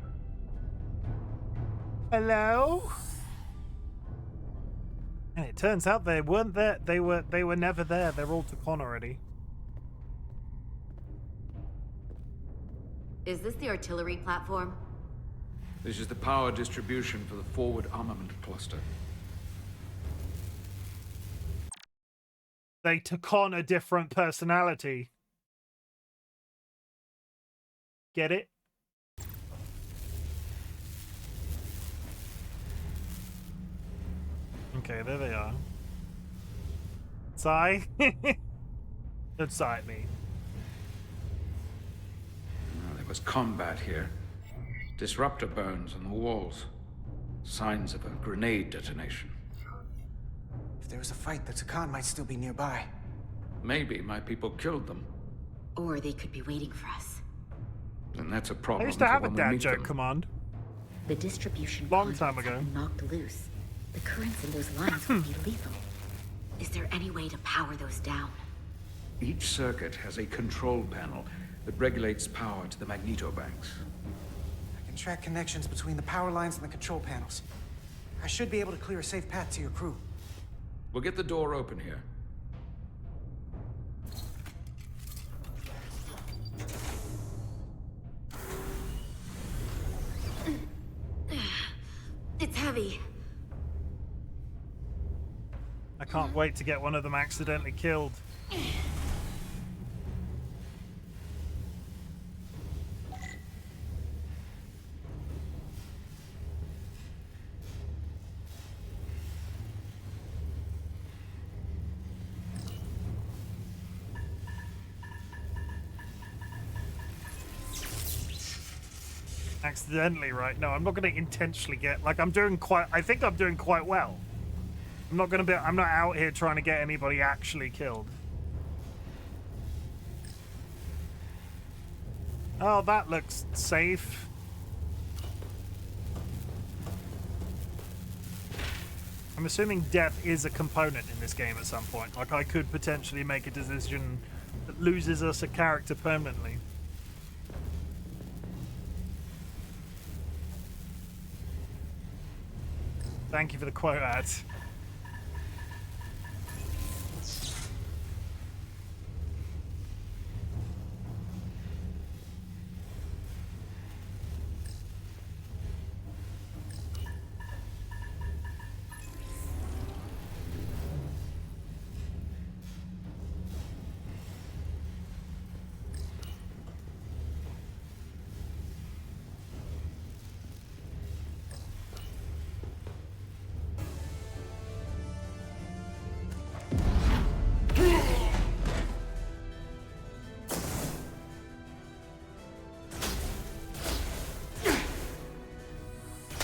Hello? And it turns out they weren't there. They were never there. They're all Takan already. Is this the artillery platform? This is the power distribution for the forward armament cluster. They took on a different personality. Get it? Okay, there they are. Sigh? Don't sigh at me. Well, there was combat here. Disruptor burns on the walls. Signs of a grenade detonation. If there was a fight, the Takan might still be nearby. Maybe my people killed them. Or they could be waiting for us. And that's a I problem used to for have a when we dad meet joke them. command. The distribution Long time conduits ago. have been knocked loose. The currents in those lines would be lethal. Is there any way to power those down? Each circuit has a control panel that regulates power to the magnetobanks. I can track connections between the power lines and the control panels. I should be able to clear a safe path to your crew. We'll get the door open here. It's heavy. I can't wait to get one of them accidentally killed. Accidentally, right? No, I'm not going to intentionally get, like, I think I'm doing quite well. I'm not out here trying to get anybody actually killed. Oh, that looks safe. I'm assuming death is a component in this game at some point. Like, I could potentially make a decision that loses us a character permanently. Thank you for the quote ad.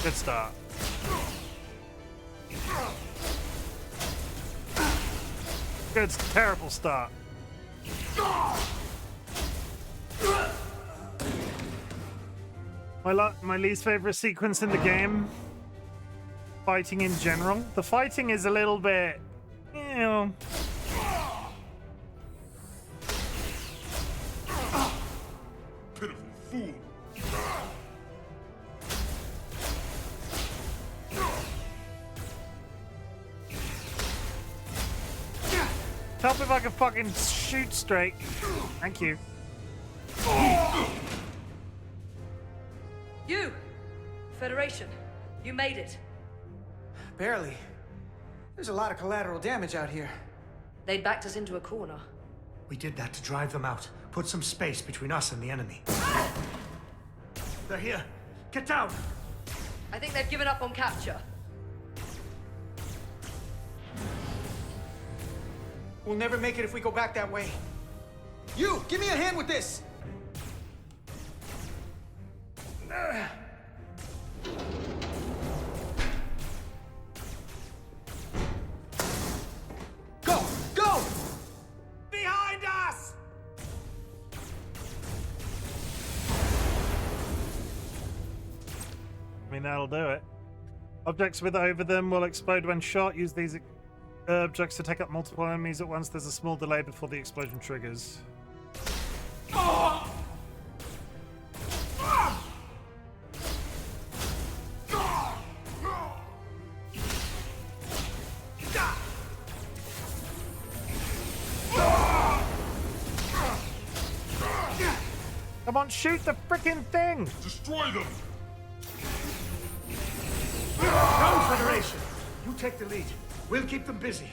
Good start. Good, terrible start. My least favorite sequence in the game. Fighting in general. The fighting is a little bit, you know. Pitiful fool. Help if I can fucking shoot straight. Thank you. You! Federation, you made it. Barely. There's a lot of collateral damage out here. They backed us into a corner. We did that to drive them out. Put some space between us and the enemy. They're here. Get down! I think they've given up on capture. We'll never make it if we go back that way. You, give me a hand with this! Go! Go! Behind us! I mean, that'll do it. Objects with over them will explode when shot. Use these objects to take up multiple enemies at once. There's a small delay before the explosion triggers. Come on, shoot the frickin' thing! Destroy them! Go, Federation! You take the lead. We'll keep them busy.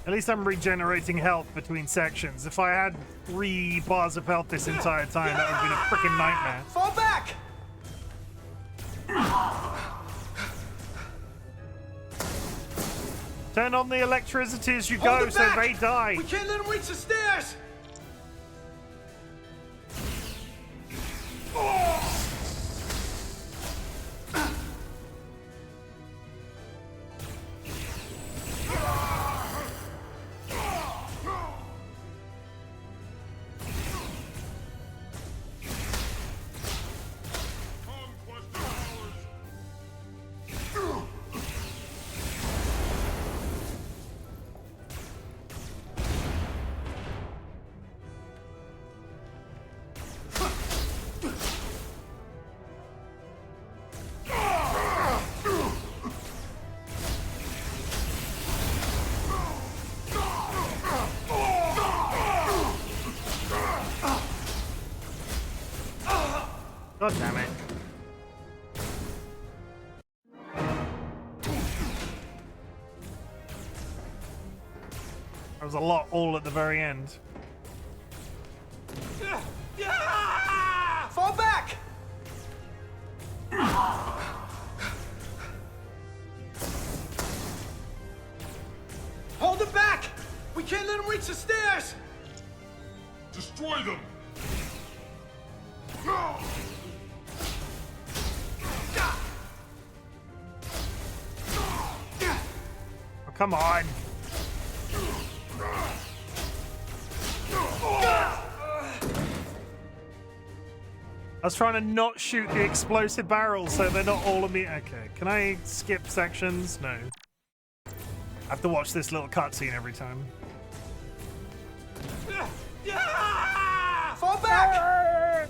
At least I'm regenerating health between sections. If I had 3 bars of health this entire time, that would have been a freaking nightmare. Fall back! Turn on the electricity as you go so they die. We can't let them reach the stairs! God damn it. That was a lot all at the very end. Fall back! Hold them back! We can't let them reach the stairs! Destroy them! Oh, come on. I was trying to not shoot the explosive barrels so they're not all of me. Okay, can I skip sections? No. I have to watch this little cutscene every time. Fall back!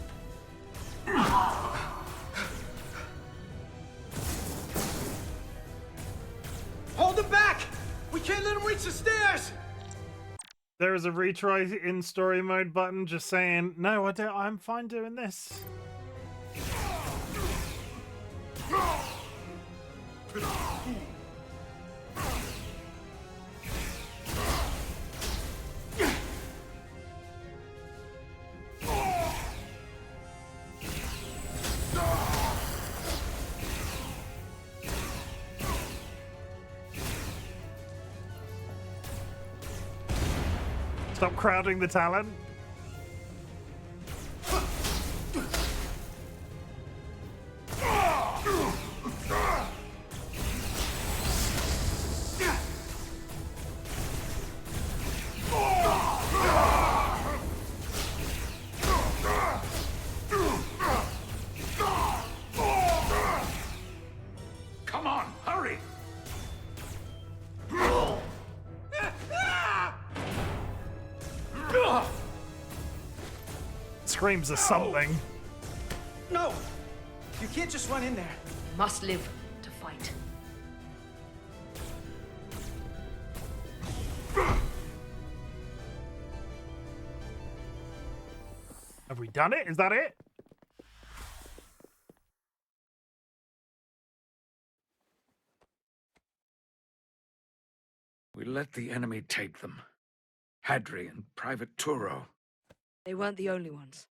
Hold them back! We can't let them reach the stairs! There is a retry in story mode button just saying, no, I don't, I'm fine doing this. Stop crowding the talent. Come on, hurry! Screams of something. No! You can't just run in there. Must live to fight. Have we done it? Is that it? We let the enemy take them. Hadri and Private Turo. They weren't the only ones.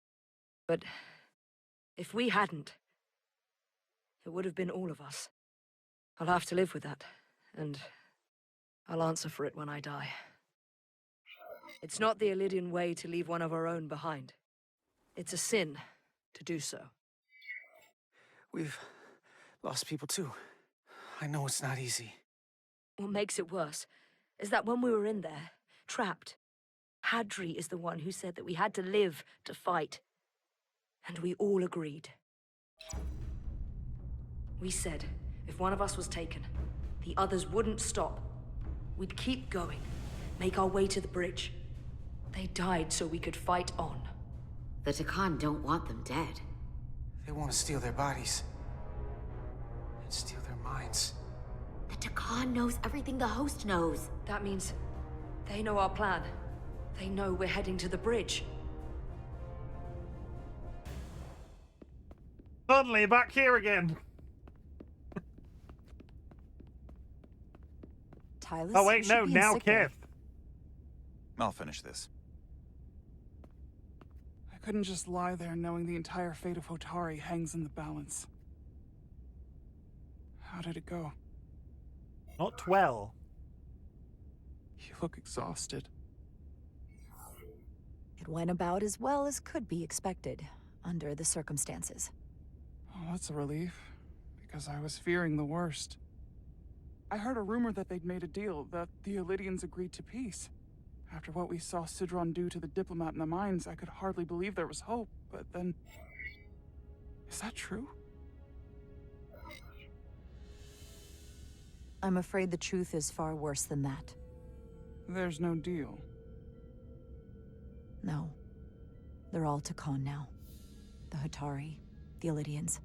But if we hadn't, it would have been all of us. I'll have to live with that, and I'll answer for it when I die. It's not the Illidian way to leave one of our own behind. It's a sin to do so. We've lost people too. I know it's not easy. What makes it worse is that when we were in there, trapped, Hadri is the one who said that we had to live to fight. And we all agreed. We said, if one of us was taken, the others wouldn't stop. We'd keep going, make our way to the bridge. They died so we could fight on. The Takan don't want them dead. They want to steal their bodies. And steal their minds. The Takan knows everything the host knows. That means they know our plan. They know we're heading to the bridge. Suddenly back here again. Tyler, Oh wait, you no, should be in now sick Kith. bay. I'll finish this. I couldn't just lie there knowing the entire fate of Hotari hangs in the balance. How did it go? Not well. You look exhausted. It went about as well as could be expected, under the circumstances. Oh, that's a relief, because I was fearing the worst. I heard a rumor that they'd made a deal, that the Elydians agreed to peace. After what we saw Sidron do to the diplomat in the mines, I could hardly believe there was hope, but then... Is that true? I'm afraid the truth is far worse than that. There's no deal. No. They're all Takon now. The Hotari, the Elydians,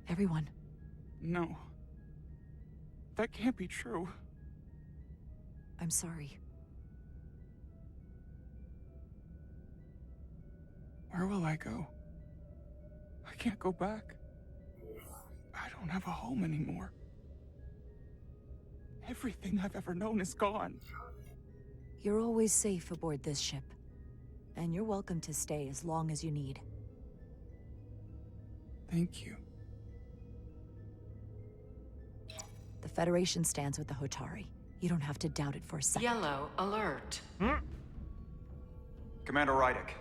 everyone. No. That can't be true. I'm sorry. Where will I go? I can't go back. I don't have a home anymore. Everything I've ever known is gone. You're always safe aboard this ship. And you're welcome to stay as long as you need. Thank you. The Federation stands with the Hotari. You don't have to doubt it for a second. Yellow alert. Commander Rydick,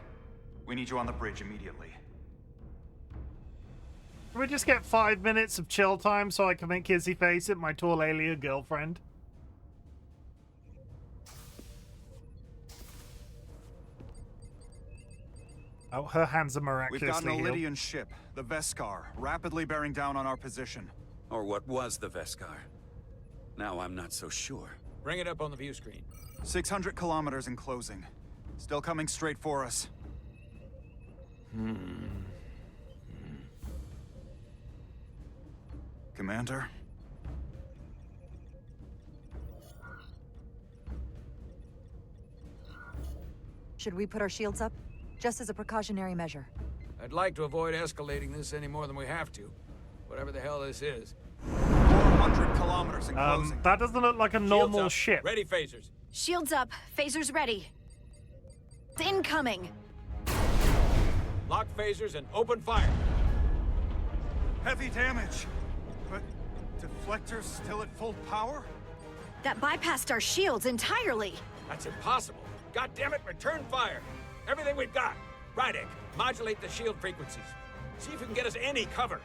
we need you on the bridge immediately. Can we just get 5 minutes of chill time so I can make Kizzy face it, my tall alien girlfriend? Oh, her hands are We've got miraculously an healed. Elydian ship, the Veskar, rapidly bearing down on our position. Or what was the Veskar? Now I'm not so sure. Bring it up on the view screen. 600 kilometers in closing. Still coming straight for us. Commander? Should we put our shields up? Just as a precautionary measure. I'd like to avoid escalating this any more than we have to. Whatever the hell this is. 400 kilometers in closing. That doesn't look like a normal up. ship. Ready, phasers. Shields up. Phasers ready. Incoming. Lock phasers and open fire. Heavy damage. But deflectors still at full power? That bypassed our shields entirely. That's impossible. God damn it, return fire. Everything we've got. Rydick, modulate the shield frequencies. See if you can get us any cover.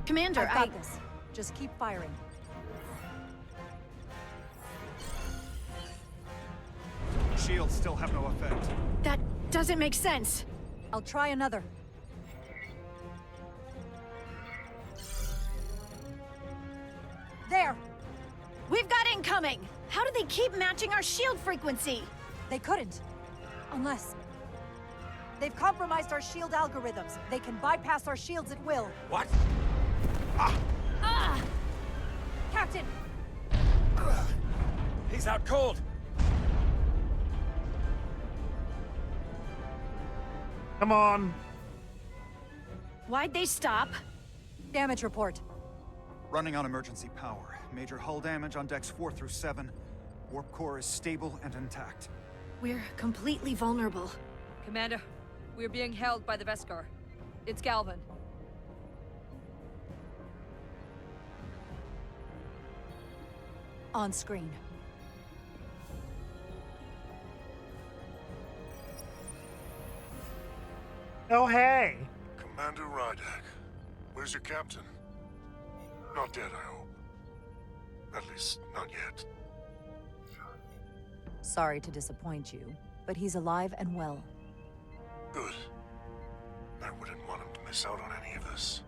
Commander, I've got this. Just keep firing. Shields still have no effect. That doesn't make sense. I'll try another. There! We've got incoming! How do they keep matching our shield frequency? They couldn't. Unless... They've compromised our shield algorithms. They can bypass our shields at will. What? Ah! Captain! He's out cold. Come on. Why'd they stop? Damage report. Running on emergency power. Major hull damage on decks 4 through 7. Warp core is stable and intact. We're completely vulnerable. Commander, we're being held by the Veskar. It's Galvin. On screen. Oh, hey. Commander Rydick, where's your captain? Not dead, I hope. At least, not yet. Sorry to disappoint you, but he's alive and well. Good. I wouldn't want him to miss out on any of this.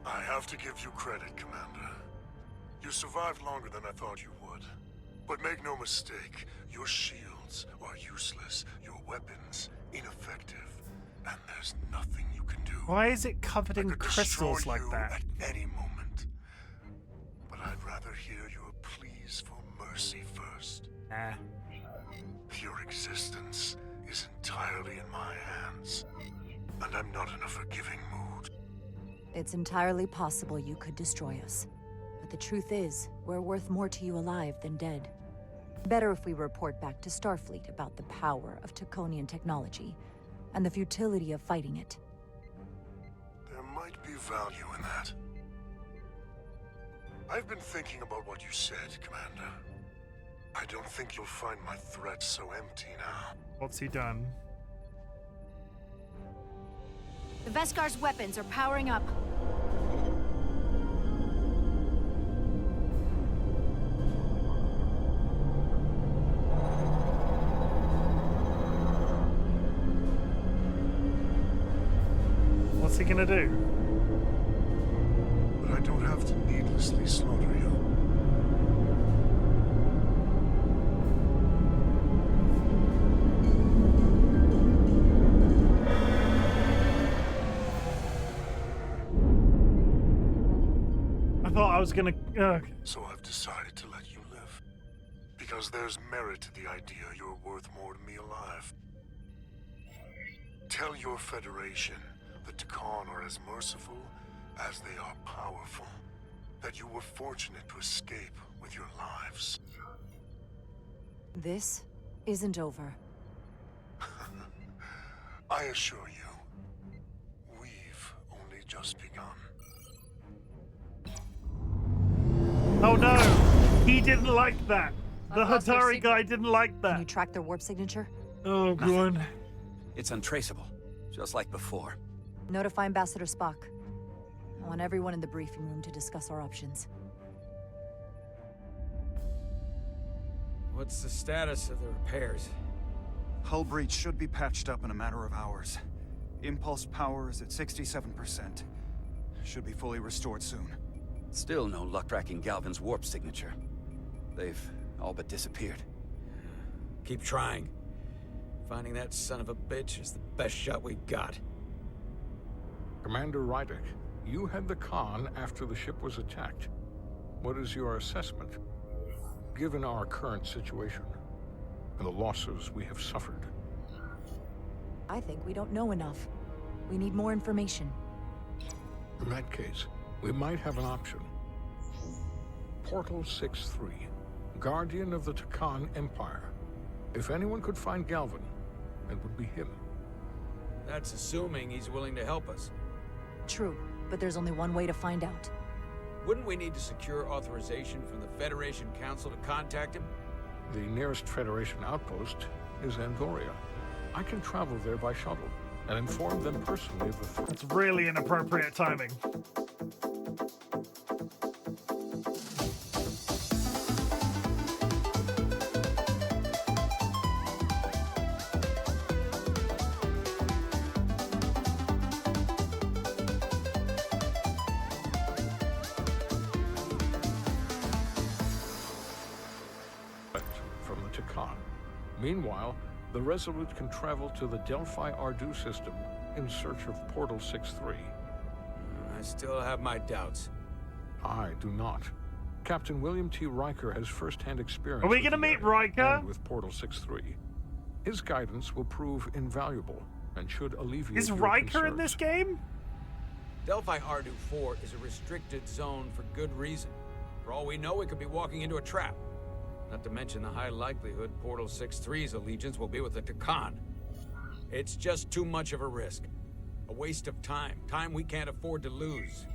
I have to give you credit, Commander. You survived longer than I thought you would. But make no mistake, your shields are useless, your weapons ineffective, and there's nothing you can do. Why is it covered in crystals like that? At any moment. But I'd rather hear your pleas for mercy first. Your existence is entirely in my hands, and I'm not in a forgiving mood. It's entirely possible you could destroy us. But the truth is, we're worth more to you alive than dead. Better if we report back to Starfleet about the power of Taconian technology and the futility of fighting it. There might be value in that. I've been thinking about what you said, Commander. I don't think you'll find my threat so empty now. What's he done? The Veskar's weapons are powering up. What's he gonna do? But I don't have to needlessly slaughter you. I thought I was gonna... So I've decided to let you live. Because there's merit to the idea you're worth more to me alive. Tell your Federation the Takan are as merciful as they are powerful. That you were fortunate to escape with your lives. This isn't over. I assure you, we've only just begun. Oh no! He didn't like that! The Hatari guy didn't like that! Can you track their warp signature? Oh, God. It's untraceable, just like before. Notify Ambassador Spock. I want everyone in the briefing room to discuss our options. What's the status of the repairs? Hull breach should be patched up in a matter of hours. Impulse power is at 67%. Should be fully restored soon. Still no luck tracking Galvin's warp signature. They've all but disappeared. Keep trying. Finding that son of a bitch is the best shot we got. Commander Rydick, you had the con after the ship was attacked. What is your assessment? Given our current situation and the losses we have suffered. I think we don't know enough. We need more information. In that case, we might have an option. Portal 6-3, Guardian of the Takan Empire. If anyone could find Galvin, it would be him. That's assuming he's willing to help us. True, but there's only one way to find out. Wouldn't we need to secure authorization from the Federation Council to contact him? The nearest Federation outpost is Andoria. I can travel there by shuttle and inform them personally of the threat. It's really inappropriate timing. From the Takan. Meanwhile, the Resolute can travel to the Delphi Ardu system in search of Portal 6-3. I still have my doubts. I do not. Captain William T. Riker has first-hand experience. Are we gonna meet Riker? With Portal 6-3. His guidance will prove invaluable and should alleviate. Is your Riker in concerns. this game? Delphi Ardu 4 is a restricted zone for good reason. For all we know, we could be walking into a trap. Not to mention the high likelihood Portal 6-3's allegiance will be with the Takan. It's just too much of a risk. A waste of time. Time we can't afford to lose.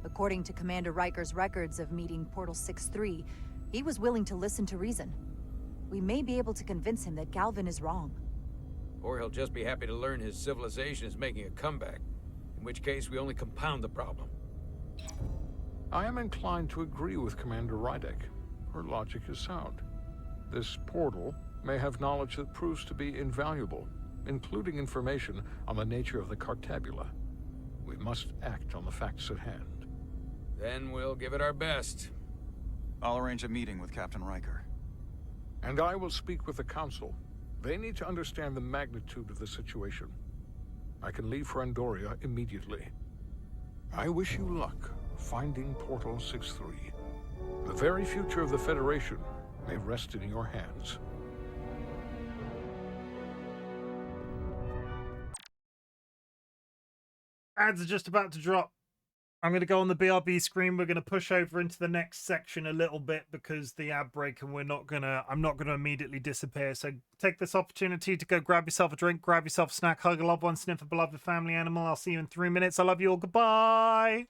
According to Commander Riker's records of meeting Portal 6-3, he was willing to listen to reason. We may be able to convince him that Galvin is wrong. Or he'll just be happy to learn his civilization is making a comeback. In which case, we only compound the problem. I am inclined to agree with Commander Rydick. Her logic is sound. This portal may have knowledge that proves to be invaluable, including information on the nature of the Cartabula. We must act on the facts at hand. Then we'll give it our best. I'll arrange a meeting with Captain Riker. And I will speak with the Council. They need to understand the magnitude of the situation. I can leave for Andoria immediately. I wish you luck finding Portal 6-3. The very future of the Federation may rest in your hands. Ads are just about to drop. I'm going to go on the BRB screen. We're going to push over into the next section a little bit because the ad break, and I'm not going to immediately disappear. So take this opportunity to go grab yourself a drink, grab yourself a snack, hug a loved one, sniff a beloved family animal. I'll see you in 3 minutes. I love you all. Goodbye.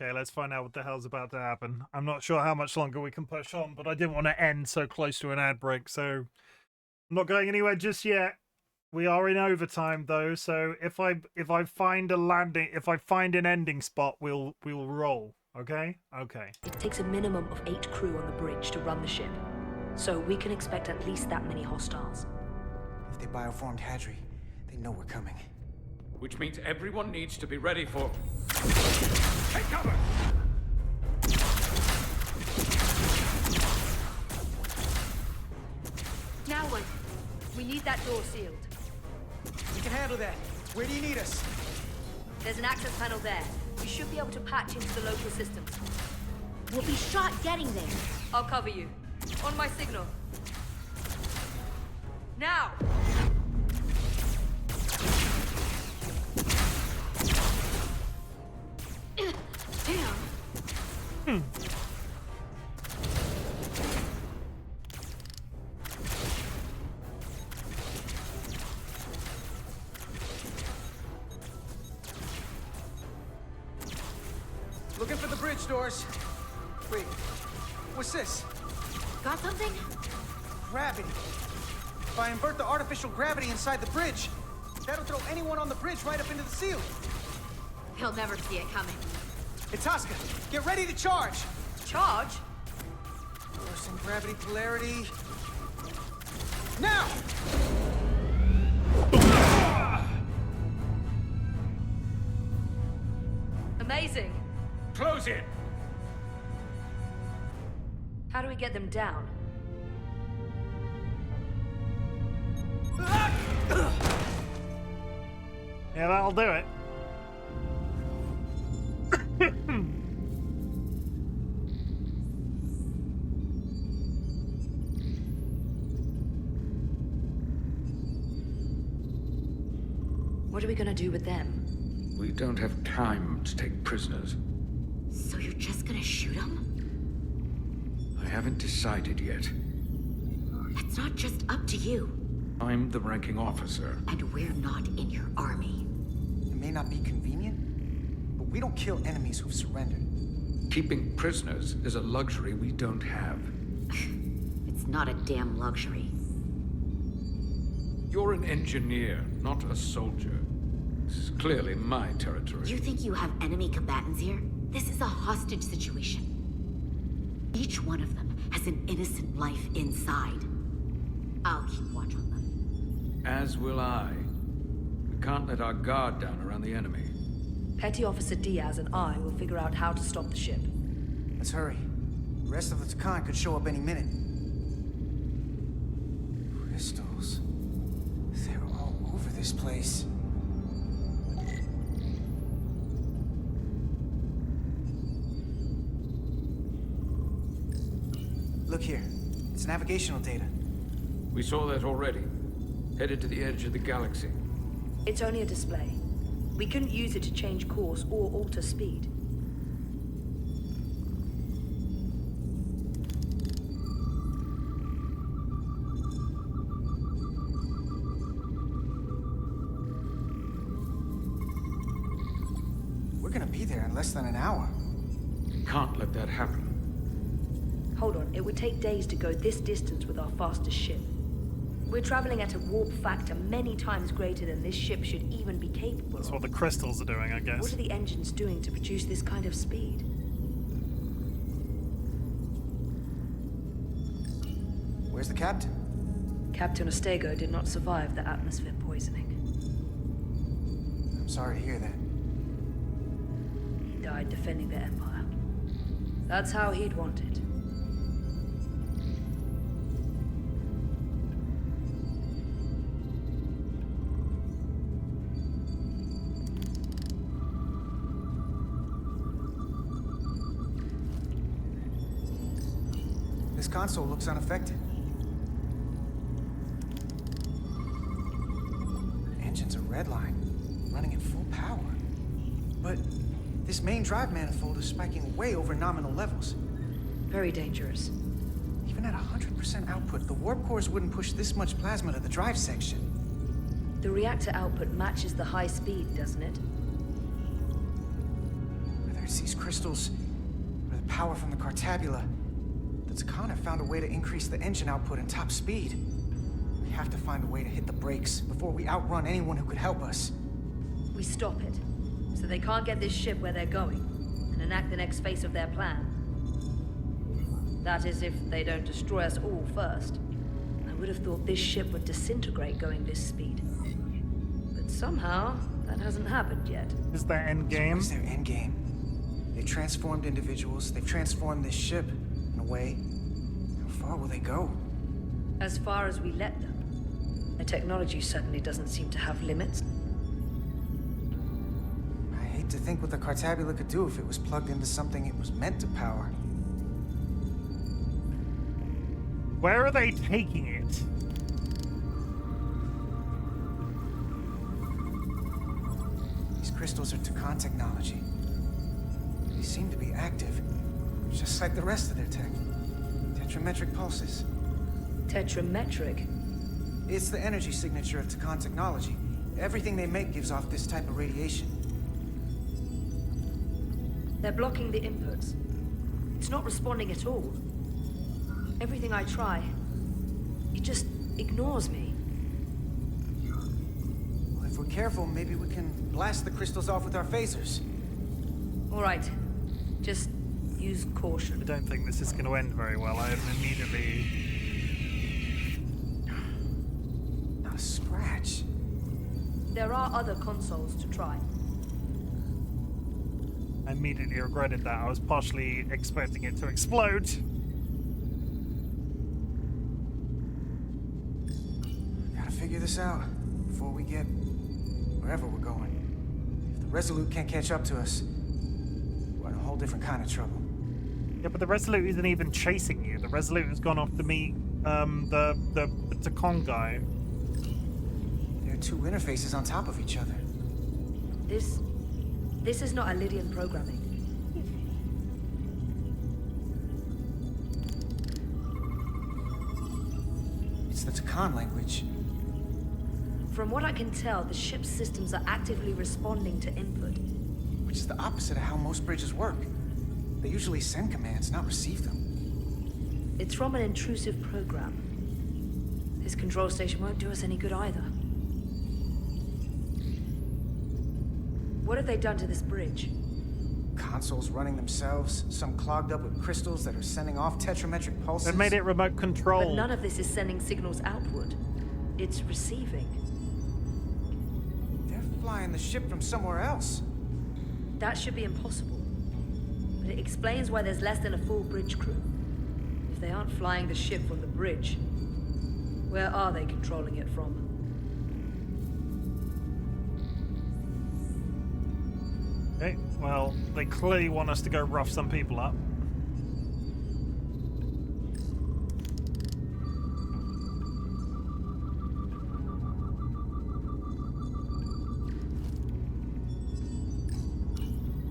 Okay, let's find out what the hell's about to happen. I'm not sure how much longer we can push on, but I didn't want to end so close to an ad break, so I'm not going anywhere just yet. We are in overtime though, so if I find an ending spot, we'll roll. Okay? Okay. It takes a minimum of 8 crew on the bridge to run the ship, so we can expect at least that many hostiles. If they bioformed Hadri, they know we're coming. Which means everyone needs to be ready for... Take cover! Now one. We need that door sealed. We can handle that. Where do you need us? There's an access panel there. We should be able to patch into the local systems. We'll be shot getting there. I'll cover you. On my signal. Now! Damn. Looking for the bridge doors. Wait, what's this? Got something? Gravity. If I invert the artificial gravity inside the bridge, that'll throw anyone on the bridge right up into the ceiling. He'll never see it coming. Itasca, get ready to charge. Charge? Forcing gravity polarity. Now! Amazing. Close it! How do we get them down? Yeah, that'll do it. What are we gonna do with them? We don't have time to take prisoners. So you're just gonna shoot him? I haven't decided yet. It's not just up to you. I'm the ranking officer. And we're not in your army. It may not be convenient, but we don't kill enemies who've surrendered. Keeping prisoners is a luxury we don't have. It's not a damn luxury. You're an engineer, not a soldier. This is clearly my territory. You think you have enemy combatants here? This is a hostage situation. Each one of them has an innocent life inside. I'll keep watch on them. As will I. We can't let our guard down around the enemy. Petty Officer Diaz and I will figure out how to stop the ship. Let's hurry. The rest of the Takan could show up any minute. Crystals. They're all over this place. Look here. It's navigational data. We saw that already. Headed to the edge of the galaxy. It's only a display. We couldn't use it to change course or alter speed. We're gonna be there in less than an hour. Can't let that happen. Hold on, it would take days to go this distance with our fastest ship. We're traveling at a warp factor many times greater than this ship should even be capable That's of. what the crystals are doing, I guess. What are the engines doing to produce this kind of speed? Where's the captain? Captain Ostego did not survive the atmosphere poisoning. I'm sorry to hear that. He died defending the Empire. That's how he'd want it. This console looks unaffected. Engines are redline, running at full power. But this main drive manifold is spiking way over nominal levels. Very dangerous. Even at 100% output, the warp cores wouldn't push this much plasma to the drive section. The reactor output matches the high speed, doesn't it? Whether it's these crystals or the power from the Cartabula, the Takan have found a way to increase the engine output and top speed. We have to find a way to hit the brakes before we outrun anyone who could help us. We stop it, so they can't get this ship where they're going, and enact the next phase of their plan. That is, if they don't destroy us all first. I would have thought this ship would disintegrate going this speed. But somehow, that hasn't happened yet. Is their end game? What is their end game? They've transformed individuals, they've transformed this ship, in a way. How far will they go? As far as we let them. A technology certainly doesn't seem to have limits. I hate to think what the Cartabula could do if it was plugged into something it was meant to power. Where are they taking it? These crystals are Takan technology. They seem to be active, just like the rest of their tech. Tetrametric pulses. Tetrametric? It's the energy signature of Takan technology. Everything they make gives off this type of radiation. They're blocking the inputs. It's not responding at all. Everything I try, it just ignores me. Well, if we're careful, maybe we can blast the crystals off with our phasers. All right. Just use caution. I don't think this is going to end very well. I am immediately... Not a scratch. There are other consoles to try. I immediately regretted that. I was partially expecting it to explode. Gotta figure this out before we get wherever we're going. If the Resolute can't catch up to us, we're in a whole different kind of trouble. Yeah, but the Resolute isn't even chasing you. The Resolute has gone off to meet the Takan guy. There are two interfaces on top of each other. This is not Lydian programming. It's the Takan language. From what I can tell, the ship's systems are actively responding to input. Which is the opposite of how most bridges work. They usually send commands, not receive them. It's from an intrusive program. This control station won't do us any good either. What have they done to this bridge? Consoles running themselves, some clogged up with crystals that are sending off tetrametric pulses. They made it remote control. But none of this is sending signals outward. It's receiving. They're flying the ship from somewhere else. That should be impossible. But it explains why there's less than a full bridge crew. If they aren't flying the ship from the bridge, where are they controlling it from? Okay, well, they clearly want us to go rough some people up.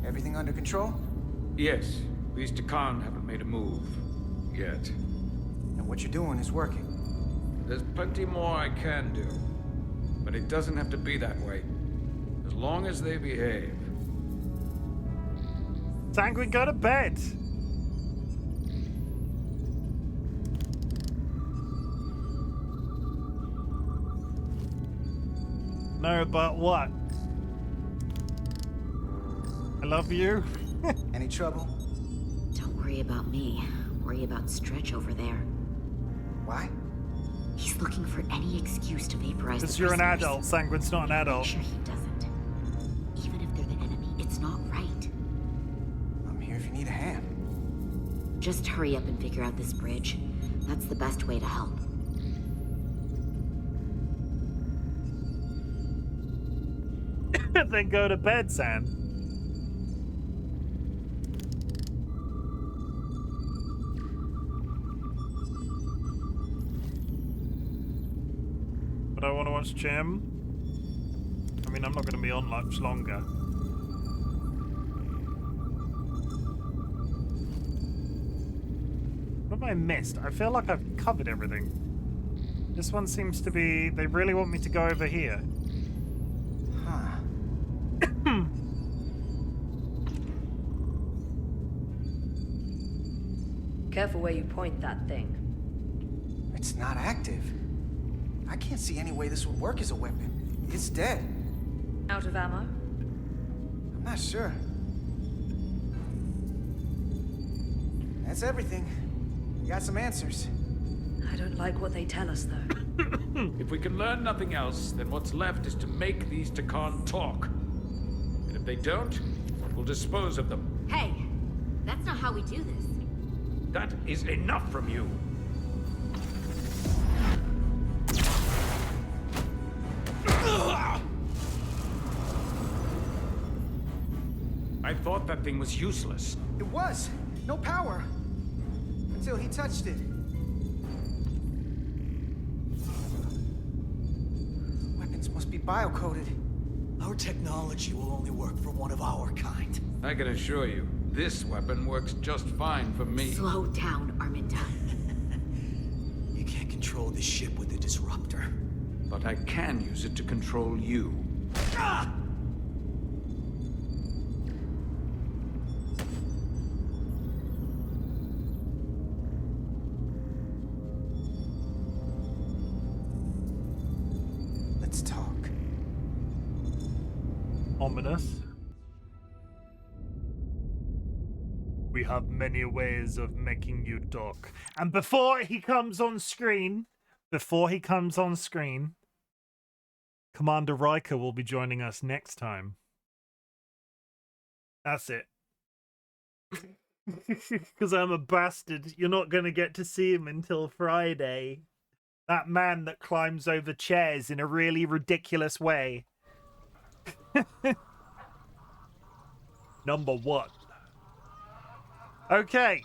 Everything under control? Yes. These Takan haven't made a move. Yet. And what you're doing is working. There's plenty more I can do. But it doesn't have to be that way. As long as they behave. Sanguine, go to bed! No, but what? I love you. Any trouble? Don't worry about me. Worry about Stretch over there. Why? He's looking for any excuse to vaporize the Because you're an prisoners. adult. Sanguine's not an adult. Make sure he doesn't. Even if they're the enemy, it's not right. I'm here if you need a hand. Just hurry up and figure out this bridge. That's the best way to help. Then go to bed, San. But I want to watch Chim. I mean, I'm not going to be on much longer. What have I missed? I feel like I've covered everything. This one seems to be... They really want me to go over here. Huh. Careful where you point that thing. It's not active. I can't see any way this would work as a weapon. It's dead. Out of ammo? I'm not sure. That's everything. We got some answers. I don't like what they tell us, though. If we can learn nothing else, then what's left is to make these Takan talk. And if they don't, we'll dispose of them. Hey, that's not how we do this. That is enough from you. thought that thing was useless. It was. No power. Until he touched it. Weapons must be biocoded. Our technology will only work for one of our kind. I can assure you, this weapon works just fine for me. Slow down, Arminta. You can't control the ship with a disruptor. But I can use it to control you. Ah! Let's talk. Ominous. We have many ways of making you talk. And before he comes on screen, Commander Riker will be joining us next time. That's it. Because I'm a bastard. You're not going to get to see him until Friday. That man that climbs over chairs in a really ridiculous way. Number 1. Okay.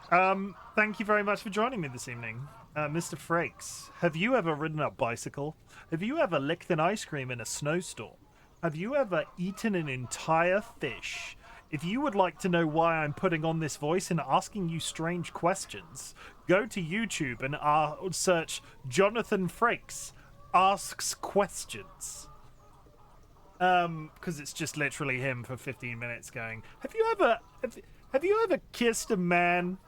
Thank you very much for joining me this evening. Mr. Frakes, have you ever ridden a bicycle? Have you ever licked an ice cream in a snowstorm? Have you ever eaten an entire fish? If you would like to know why I'm putting on this voice and asking you strange questions, go to YouTube and search Jonathan Frakes Asks Questions. Because it's just literally him for 15 minutes going, have you ever kissed a man?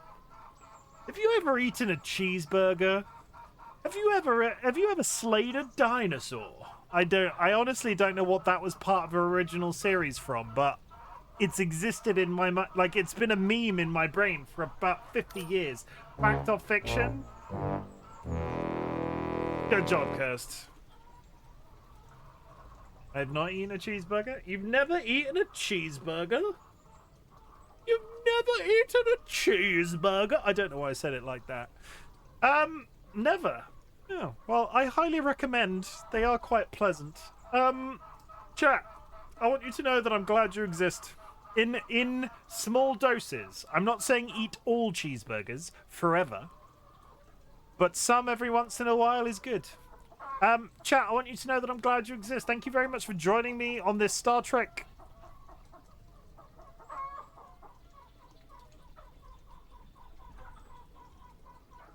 Have you ever eaten a cheeseburger? Have you ever slayed a dinosaur? I honestly don't know what that was part of the original series from, but it's existed in my mind. Like, it's been a meme in my brain for about 50 years. Fact or fiction? Good job, Kirst. I've not eaten a cheeseburger? You've never eaten a cheeseburger? You've never eaten a cheeseburger? I don't know why I said it like that. Never. Oh, well, I highly recommend. They are quite pleasant. Chat, I want you to know that I'm glad you exist. In small doses. I'm not saying eat all cheeseburgers forever, but some every once in a while is good. Chat, I want you to know that I'm glad you exist. Thank you very much for joining me on this Star Trek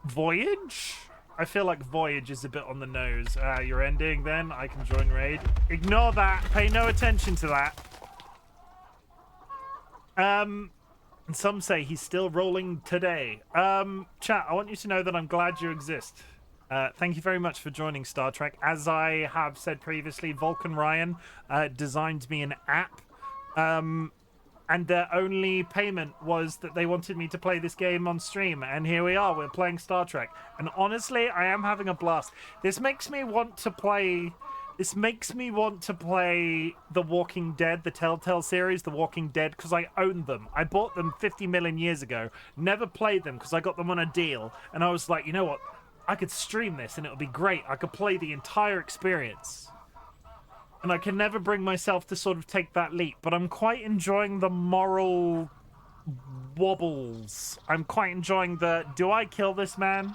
voyage? I feel like voyage is a bit on the nose. You're ending then? I can join raid. Ignore that. Pay no attention to that. And some say he's still rolling today. Chat, I want you to know that I'm glad you exist. Thank you very much for joining Star Trek. As I have said previously, Vulcan Ryan designed me an app. And their only payment was that they wanted me to play this game on stream. And here we are, we're playing Star Trek. And honestly, I am having a blast. This makes me want to play The Walking Dead, the Telltale series, The Walking Dead, because I own them. I bought them 50 million years ago. Never played them because I got them on a deal. And I was like, you know what? I could stream this and it would be great. I could play the entire experience. And I can never bring myself to sort of take that leap, but I'm quite enjoying the moral wobbles. I'm quite enjoying the, do I kill this man?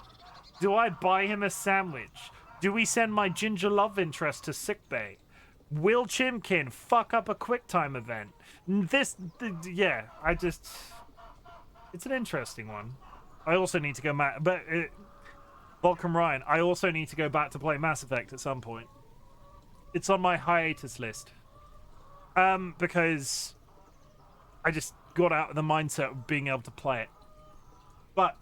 Do I buy him a sandwich? Do we send my ginger love interest to sickbay? Will Chimken fuck up a QuickTime event? Yeah, it's an interesting one. I also need to go Vulcan Ryan, I also need to go back to play Mass Effect at some point. It's on my hiatus list. Because I just got out of the mindset of being able to play it. But,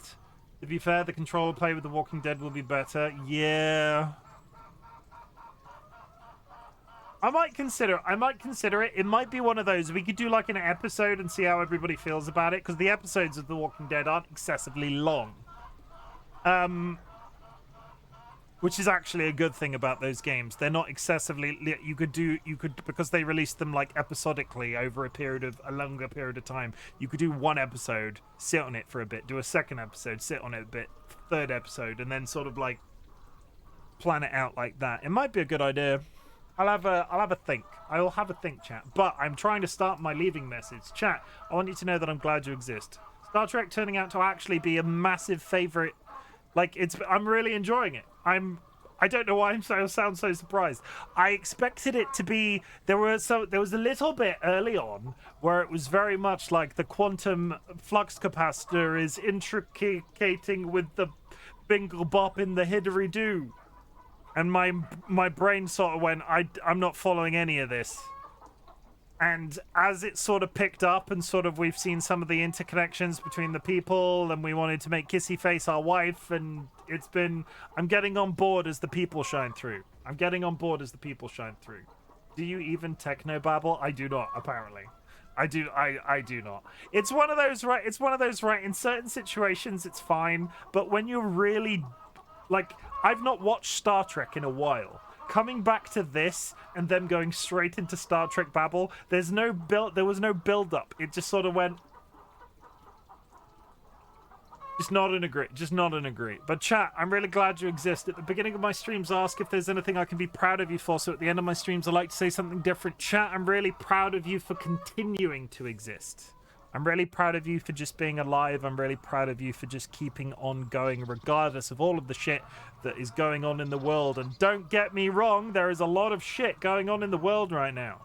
to be fair, the controller play with The Walking Dead will be better. Yeah. I might consider it. It might be one of those. We could do like an episode and see how everybody feels about it. Because the episodes of The Walking Dead aren't excessively long. Which is actually a good thing about those games. They're not excessively. You could because they released them like episodically over a longer period of time. You could do one episode, sit on it for a bit, do a second episode, sit on it a bit, third episode, and then sort of like plan it out like that. It might be a good idea. I'll have a think. I'll have a think, chat. But I'm trying to start my leaving message. Chat, I want you to know that I'm glad you exist. Star Trek turning out to actually be a massive favorite. Like, I'm really enjoying it. I don't know why I sound so surprised. I expected it to be there was a little bit early on where it was very much like the quantum flux capacitor is intricating with the bingle bop in the hidgeridoo. And my brain sort of went, I'm not following any of this. And as it sort of picked up and sort of we've seen some of the interconnections between the people and we wanted to make Kissy Face our wife and I'm getting on board as the people shine through. I'm getting on board as the people shine through. Do you even technobabble? I do not, apparently. I do not. It's one of those, right? In certain situations, it's fine. But when you're really... Like, I've not watched Star Trek in a while. Coming back to this and them going straight into Star Trek babble, there was no build up. It just sort of went... Just not an agree. But chat, I'm really glad you exist. At the beginning of my streams, ask if there's anything I can be proud of you for. So at the end of my streams, I like to say something different. Chat, I'm really proud of you for continuing to exist. I'm really proud of you for just being alive. I'm really proud of you for just keeping on going regardless of all of the shit that is going on in the world. And don't get me wrong, there is a lot of shit going on in the world right now.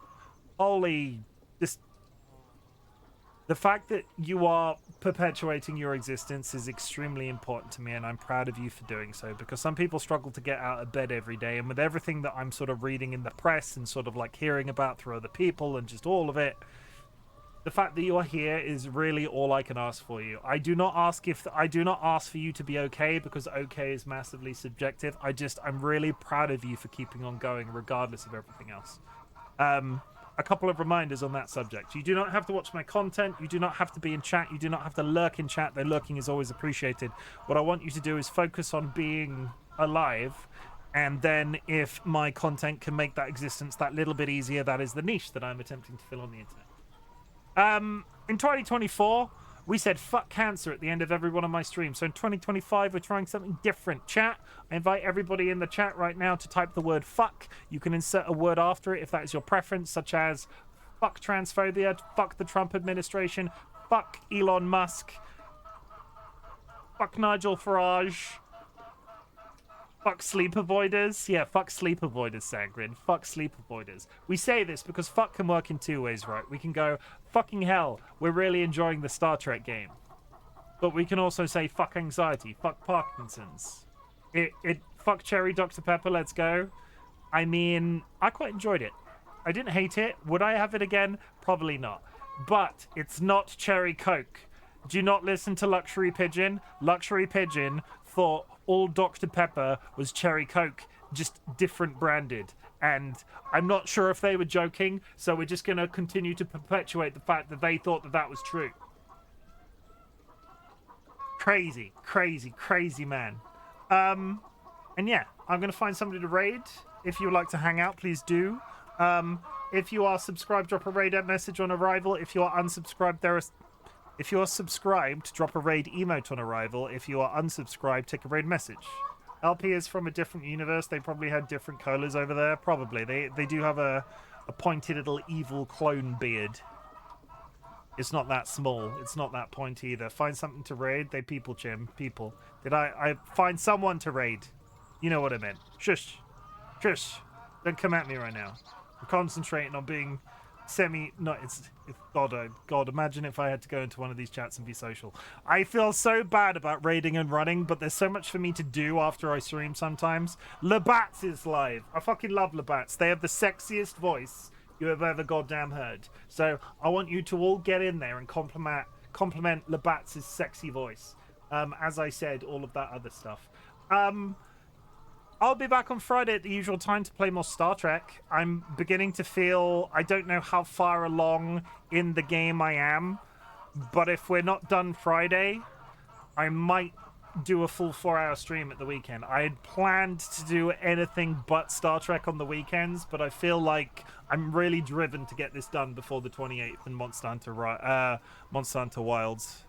The fact that you are perpetuating your existence is extremely important to me, and I'm proud of you for doing so, because some people struggle to get out of bed every day, and with everything that I'm sort of reading in the press and sort of like hearing about through other people and just all of it, the fact that you're here is really all I can ask for you. I do not ask for you to be okay, because okay is massively subjective. I'm really proud of you for keeping on going regardless of everything else. A couple of reminders on that subject. You do not have to watch my content. You do not have to be in chat. You do not have to lurk in chat, though lurking is always appreciated. What I want you to do is focus on being alive, and then if my content can make that existence that little bit easier, that is the niche that I'm attempting to fill on the internet. In 2024, we said fuck cancer at the end of every one of my streams. So in 2025, we're trying something different. Chat, I invite everybody in the chat right now to type the word fuck. You can insert a word after it if that is your preference, such as fuck transphobia, fuck the Trump administration, fuck Elon Musk, fuck Nigel Farage, fuck sleep avoiders. Yeah, fuck sleep avoiders, Sangrin. Fuck sleep avoiders. We say this because fuck can work in two ways, right? We can go, fucking hell, we're really enjoying the Star Trek game. But we can also say fuck anxiety, fuck Parkinson's. Fuck cherry Dr. Pepper, let's go. I mean, I quite enjoyed it. I didn't hate it. Would I have it again? Probably not. But it's not cherry Coke. Do not listen to Luxury Pigeon. Luxury Pigeon thought all Dr. Pepper was cherry Coke, just different branded. And I'm not sure if they were joking, so we're just going to continue to perpetuate the fact that they thought that that was true. Crazy, crazy, crazy man. And yeah, I'm going to find somebody to raid. If you would like to hang out, please do. If you are subscribed, drop a raid message on arrival. If you are unsubscribed, if you are subscribed, drop a raid emote on arrival. If you are unsubscribed, take a raid message. LP is from a different universe. They probably had different colors over there. Probably. They do have a pointy little evil clone beard. It's not that small. It's not that pointy either. Find something to raid. They people, Chim. People. Did I find someone to raid? You know what I meant. Shush. Shush. Don't come at me right now. I'm concentrating on being God, imagine if I had to go into one of these chats and be social. I feel so bad about raiding and running, but there's so much for me to do after I stream sometimes. Labatt's is live. I fucking love Labatt's. They have the sexiest voice you have ever goddamn heard. So I want you to all get in there and compliment Labatt's sexy voice. As I said, all of that other stuff. I'll be back on Friday at the usual time to play more Star Trek. I'm beginning to feel... I don't know how far along in the game I am, but if we're not done Friday, I might do a full 4-hour stream at the weekend. I had planned to do anything but Star Trek on the weekends, but I feel like I'm really driven to get this done before the 28th in Monster Hunter Wilds.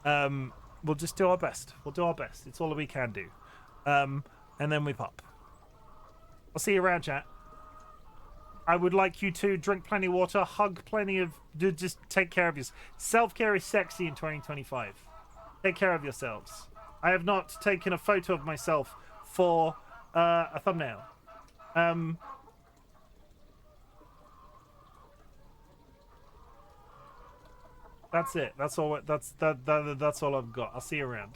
We'll just do our best. We'll do our best. It's all that we can do. And then we pop. I'll see you around, chat. I would like you to drink plenty of water, hug plenty of... Just take care of yourself. Self-care is sexy in 2025. Take care of yourselves. I have not taken a photo of myself for a thumbnail. That's it. That's all. That's all I've got. I'll see you around.